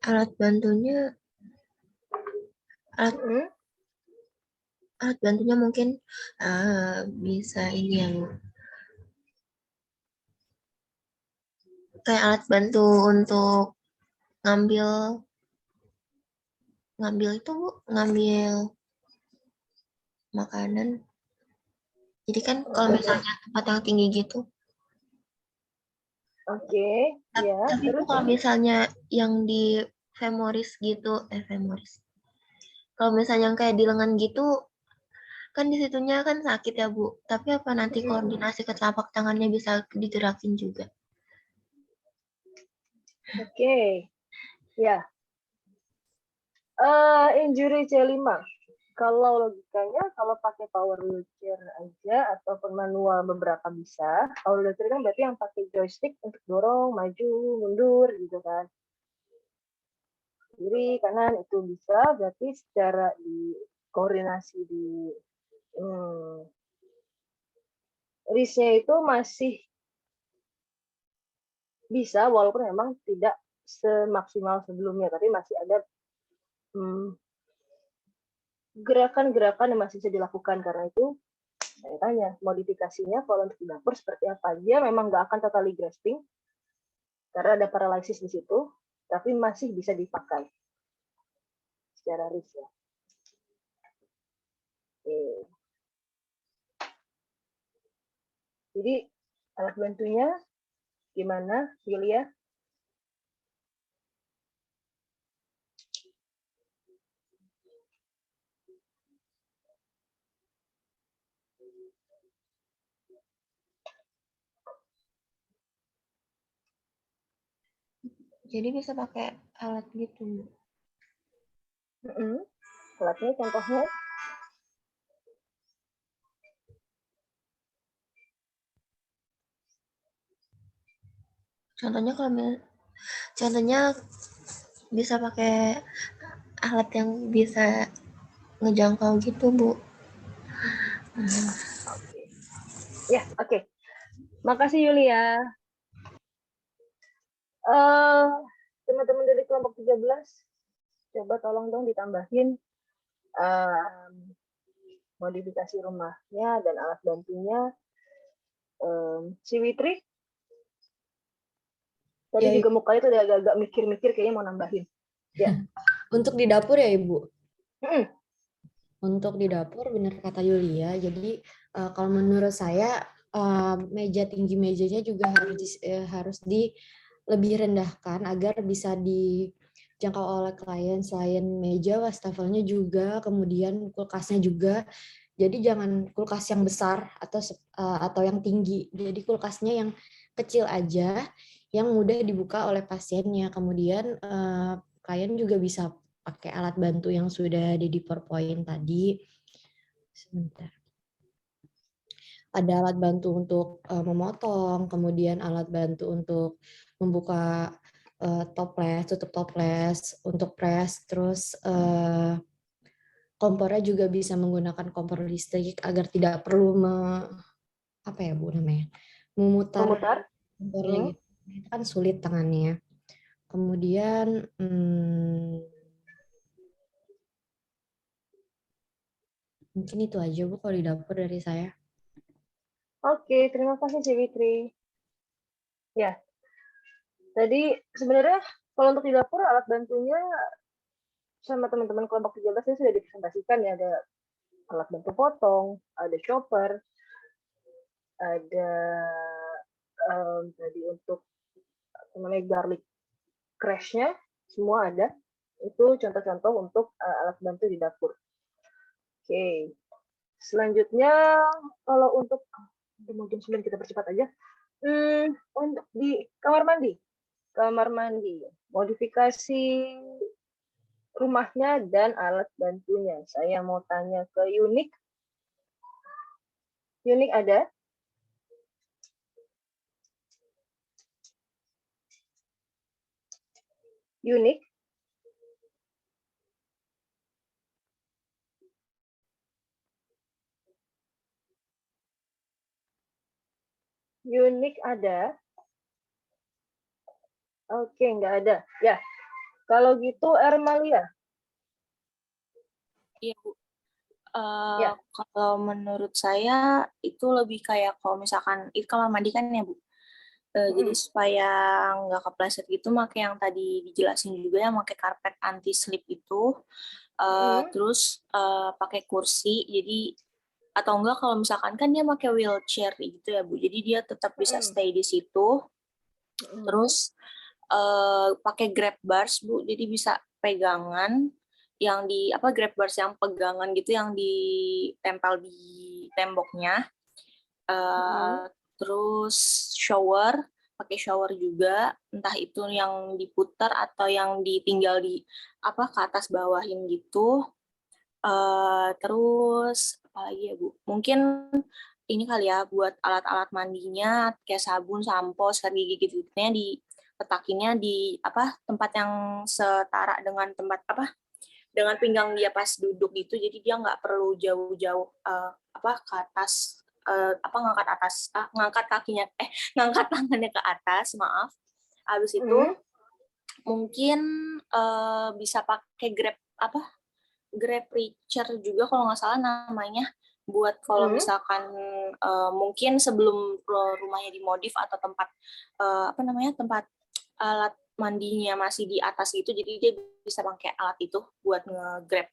Speaker 17: Alat bantunya mungkin bisa ini yang kayak alat bantu untuk ngambil itu, Bu, ngambil makanan. Jadi kan kalau misalnya tempat yang tinggi gitu.
Speaker 18: Oke, ya.
Speaker 17: Tapi
Speaker 18: Terus
Speaker 17: kalau misalnya yang di femoris gitu, femoris. Kalau misalnya yang kayak di lengan gitu, kan di situnya kan sakit ya, Bu. Tapi apa nanti koordinasi ke telapak tangannya bisa digerakin juga?
Speaker 18: Oke, ya. Injury C5. Kalau logikanya, kalau pakai power wheelchair aja ataupun manual beberapa bisa. Power wheelchair kan berarti yang pakai joystick untuk dorong, maju, mundur gitu kan. Kiri, kanan itu bisa, berarti secara di koordinasi di wrist-nya itu masih bisa, walaupun memang tidak semaksimal sebelumnya, tapi masih ada gerakan-gerakan yang masih bisa dilakukan. Karena itu saya tanya modifikasinya kalau untuk di dapur seperti apa. Dia memang nggak akan totally grasping karena ada paralysis di situ, tapi masih bisa dipakai secara wrist ya. Jadi alat bantunya gimana, Yulia?
Speaker 21: Jadi bisa pakai alat gitu.
Speaker 18: Alatnya contohnya?
Speaker 21: Contohnya bisa pakai alat yang bisa ngejangkau gitu, Bu.
Speaker 18: Ya, oke. Makasih Yulia. Teman-teman dari kelompok 13, coba tolong dong ditambahin modifikasi rumahnya dan alat bantunya. Si Witri, tadi juga mukanya tuh udah agak-agak mikir-mikir kayaknya mau nambahin. Ya.
Speaker 5: Untuk di dapur ya Ibu? Untuk di dapur benar kata Yulia, jadi kalau menurut saya meja tinggi mejanya juga harus lebih rendahkan agar bisa dijangkau oleh klien. Selain meja, wastafelnya juga, kemudian kulkasnya juga. Jadi jangan kulkas yang besar atau yang tinggi. Jadi kulkasnya yang kecil aja, yang mudah dibuka oleh pasiennya. Kemudian klien juga bisa pakai alat bantu yang sudah ada di PowerPoint tadi. Sebentar. Ada alat bantu untuk memotong, kemudian alat bantu untuk membuka toples, tutup toples, untuk press, terus kompornya juga bisa menggunakan kompor listrik agar tidak perlu memutar kompornya gitu. Itu kan sulit tangannya. Kemudian mungkin itu aja Bu kalau di dapur dari saya.
Speaker 18: Oke, terima kasih Si Witri. Ya, tadi sebenarnya kalau untuk di dapur alat bantunya sama teman-teman kelompok 13 ini sudah dipresentasikan ya, ada alat bantu potong, ada chopper, ada tadi untuk namanya garlic crash-nya, semua ada. Itu contoh-contoh untuk alat bantu di dapur. Oke, selanjutnya kalau untuk mungkin 9 kita percepat aja. Untuk di kamar mandi, modifikasi rumahnya dan alat bantunya. Saya mau tanya ke Unik. Unik ada? Unik? Unik ada? Oke, nggak ada. Ya, kalau gitu Ermalia.
Speaker 3: Iya, Bu. Kalau menurut saya itu lebih kayak kalau misalkan itu kamar mandi kan ya, Bu. Jadi supaya nggak kepleset gitu, pakai yang tadi dijelasin juga ya, pakai karpet anti slip itu. Terus pakai kursi. Jadi atau enggak kalau misalkan kan dia pakai wheelchair gitu ya, Bu. Jadi dia tetap bisa stay di situ. Terus pakai grab bars, Bu. Jadi bisa pegangan yang grab bars yang pegangan gitu yang ditempel di temboknya. Terus pakai shower juga, entah itu yang diputar atau yang ditinggal ke atas bawahin gitu. Terus apa lagi ya Bu? Mungkin ini kali ya buat alat-alat mandinya kayak sabun, sampo, sikat gigi gitu-gitunya diletakinnya di tempat yang setara dengan dengan pinggang dia pas duduk gitu, jadi dia nggak perlu jauh-jauh ke atas ngangkat tangannya ke atas, maaf. Habis itu mungkin bisa pakai grab reacher juga kalau nggak salah namanya, buat kalau misalkan mungkin sebelum rumahnya dimodif atau tempat tempat alat mandinya masih di atas gitu, jadi dia bisa pakai alat itu buat nge-grab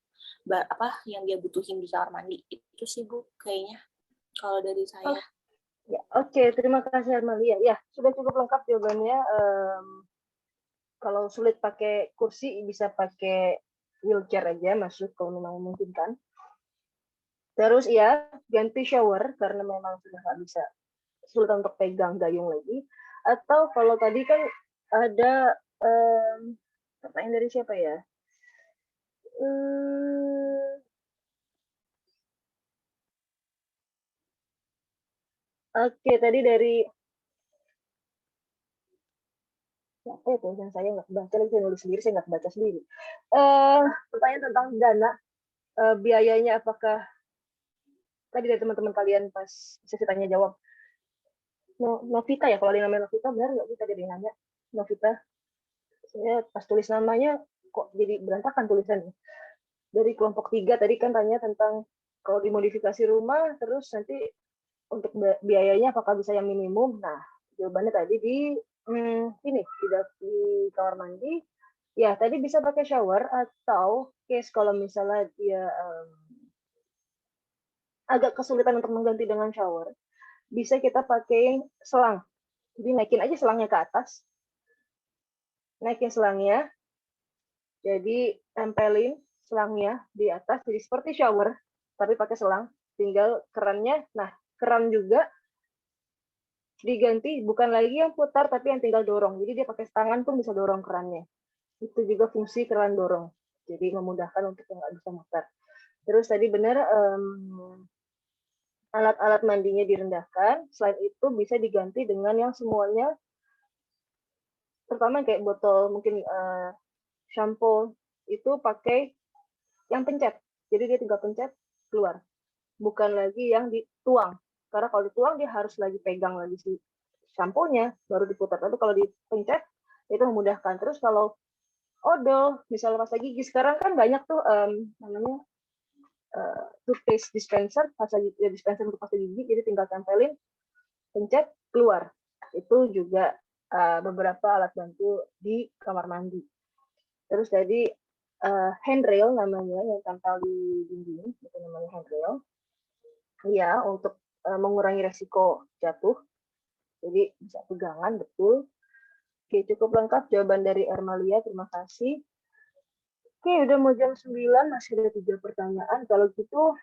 Speaker 3: yang dia butuhin di kamar mandi. Itu sih Bu kayaknya kalau dari saya.
Speaker 18: Oke, terima kasih Armalia. Ya, sudah cukup lengkap jawabannya. Kalau sulit pakai kursi bisa pakai wheelchair aja masuk kalau memang memungkinkan. Terus ya ganti shower karena memang sudah nggak bisa, sulit untuk pegang gayung lagi. Atau kalau tadi kan ada Pertanyaan dari siapa ya? Oke, tadi dari apa ya tulisan saya nggak baca lagi, saya nulis sendiri, saya nggak baca sendiri. Pertanyaan tentang dana, biayanya apakah tadi dari teman-teman kalian pas sesi tanya jawab. Novita ya, kalau ada yang namanya Novita, benar nggak sih tadi nanya? Novita, saya pas tulis namanya kok jadi berantakan tulisannya. Dari kelompok 3 tadi kan tanya tentang kalau dimodifikasi rumah, terus nanti untuk biayanya apakah bisa yang minimum? Nah, jawabannya tadi di ini di kamar mandi. Ya, tadi bisa pakai shower atau case kalau misalnya dia agak kesulitan untuk mengganti dengan shower, bisa kita pakai selang. Jadi naikin aja selangnya ke atas. Naikin selangnya. Jadi tempelin selangnya di atas, jadi seperti shower, tapi pakai selang. Tinggal kerannya, nah keran juga diganti, bukan lagi yang putar, tapi yang tinggal dorong. Jadi dia pakai tangan pun bisa dorong kerannya. Itu juga fungsi keran dorong. Jadi memudahkan untuk yang nggak bisa mutar. Terus tadi benar, alat-alat mandinya direndahkan. Selain itu bisa diganti dengan yang semuanya, terutama kayak botol mungkin shampoo itu pakai yang pencet. Jadi dia tinggal pencet keluar. Bukan lagi yang dituang. Karena kalau dituang dia harus lagi pegang lagi si shampoo-nya baru diputar. Tapi kalau dipencet itu memudahkan. Terus kalau odol, misalnya pasta gigi, sekarang kan banyak tuh namanya toothpaste dispenser, dispenser untuk pasta gigi, jadi tinggal tempelin, pencet, keluar. Itu juga beberapa alat bantu di kamar mandi. Terus tadi handrail namanya yang tempel di dinding, itu namanya handrail. Ya, untuk mengurangi resiko jatuh. Jadi bisa pegangan, betul. Oke, cukup lengkap jawaban dari Ermalia, terima kasih. Oke, udah mau jam 9, masih ada 3 pertanyaan. Kalau gitu,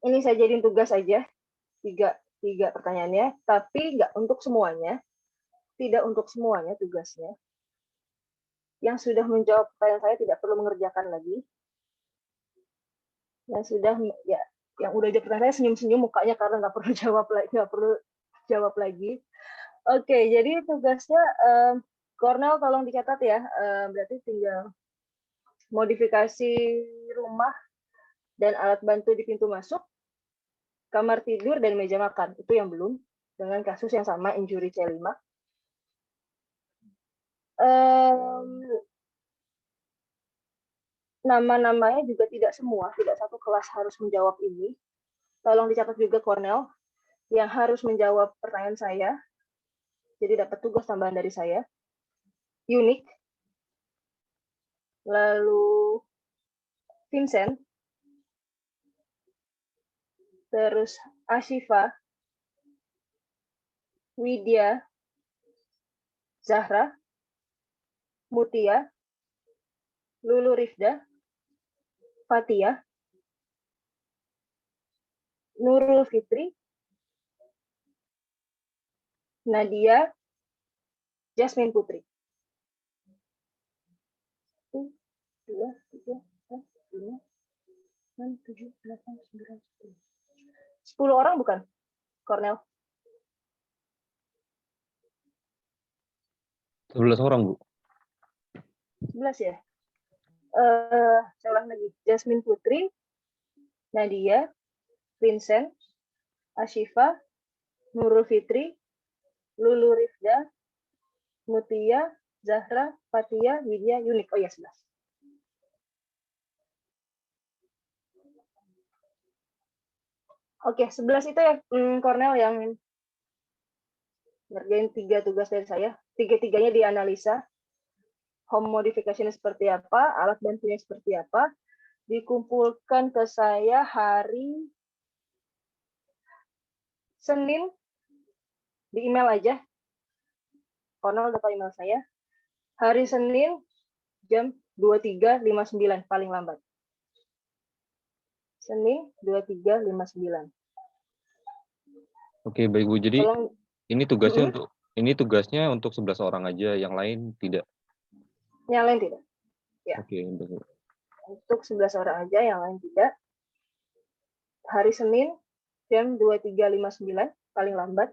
Speaker 18: ini saya jadiin tugas aja, 3 pertanyaannya, tapi nggak untuk semuanya. Tidak untuk semuanya tugasnya. Yang sudah menjawab pertanyaan saya tidak perlu mengerjakan lagi. Yang sudah, ya, yang udah jawab pertanyaan saya senyum-senyum mukanya karena nggak perlu jawab lagi. Oke, jadi tugasnya, Cornel tolong dicatat ya, berarti tinggal modifikasi rumah dan alat bantu di pintu masuk, kamar tidur, dan meja makan. Itu yang belum, dengan kasus yang sama, injury C5. Nama-namanya juga tidak semua, tidak satu kelas harus menjawab ini. Tolong dicatat juga Cornel, yang harus menjawab pertanyaan saya. Jadi dapat tugas tambahan dari saya. Unik. Lalu Vincent. Terus Ashifa. Widya. Zahra. Mutia. Lulu Rifda. Fatia. Nurul Fitri. Nadia, Jasmine Putri. 1, 2, 3, 4, 5, 6, 7, 8, 9, 10. 10 orang bukan, Cornel?
Speaker 13: 11 orang, Bu.
Speaker 18: 11 ya? Saya ulang lagi. Jasmine Putri, Nadia, Vincent, Ashifa, Nurul Fitri, Lulu Rifda, Mutia, Zahra, Fatia, Widya, Unik. Oh ya, 11. Oke, 11 itu ya, Cornel yang ngerjain 3 tugas dari saya. 3-3-nya dianalisa. Home modification seperti apa, alat bantunya seperti apa. Dikumpulkan ke saya hari Senin. Di email aja. Cornel dapat email saya. Hari Senin jam 23.59 paling lambat. Senin 23.59.
Speaker 13: Oke, baik Bu. Jadi ini tugasnya untuk ini tugasnya untuk 11 orang aja, yang lain tidak?
Speaker 18: Yang lain tidak. Ya.
Speaker 13: Oke,
Speaker 18: Untuk 11 orang aja, yang lain tidak. Hari Senin jam 23.59 paling lambat.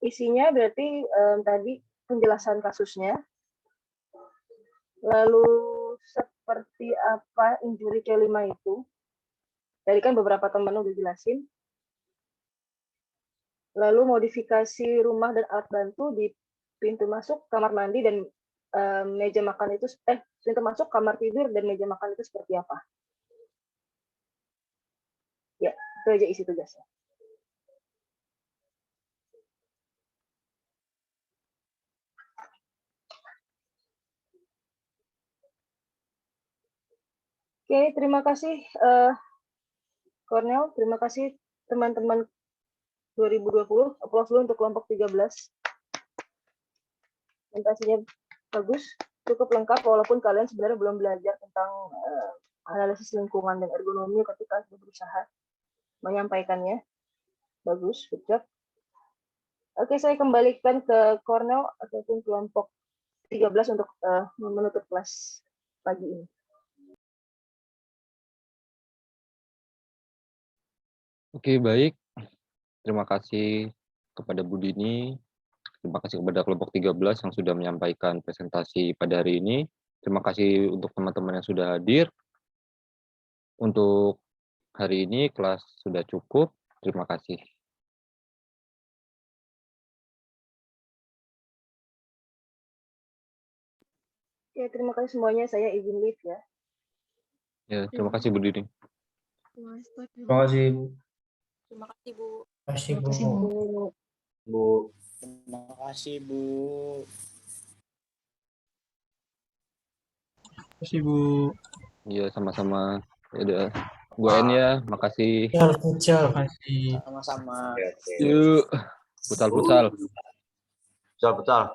Speaker 18: Isinya berarti tadi penjelasan kasusnya. Lalu seperti apa injury K5 itu? Tadi kan beberapa teman udah jelasin. Lalu modifikasi rumah dan alat bantu di pintu masuk kamar mandi dan meja makan itu, pintu masuk kamar tidur dan meja makan itu seperti apa? Ya, itu aja isi tugasnya. Oke, terima kasih Cornel, terima kasih teman-teman 2020. Aplaus dulu untuk kelompok 13. Presentasinya bagus, cukup lengkap walaupun kalian sebenarnya belum belajar tentang analisis lingkungan dan ergonomi ketika sudah berusaha menyampaikannya. Bagus, good job. Oke, saya kembalikan ke Cornel ataupun kelompok 13 untuk menutup kelas pagi ini.
Speaker 13: Oke, baik. Terima kasih kepada Bu Dini. Terima kasih kepada kelompok 13 yang sudah menyampaikan presentasi pada hari ini. Terima kasih untuk teman-teman yang sudah hadir. Untuk hari ini kelas sudah cukup. Terima kasih.
Speaker 18: Oke, terima kasih semuanya. Saya izin leave ya.
Speaker 13: Ya, terima kasih Bu Dini.
Speaker 4: Terima kasih, Bu.
Speaker 3: Terima kasih, Bu.
Speaker 4: Terima kasih, Bu. Bu. Terima kasih, Bu. Terima kasih, Bu.
Speaker 13: Iya, sama-sama. Ya udah. Gua N ya, makasih.
Speaker 4: Terima kasih. Sama-sama.
Speaker 13: Yuk, futsal.
Speaker 4: Futsal.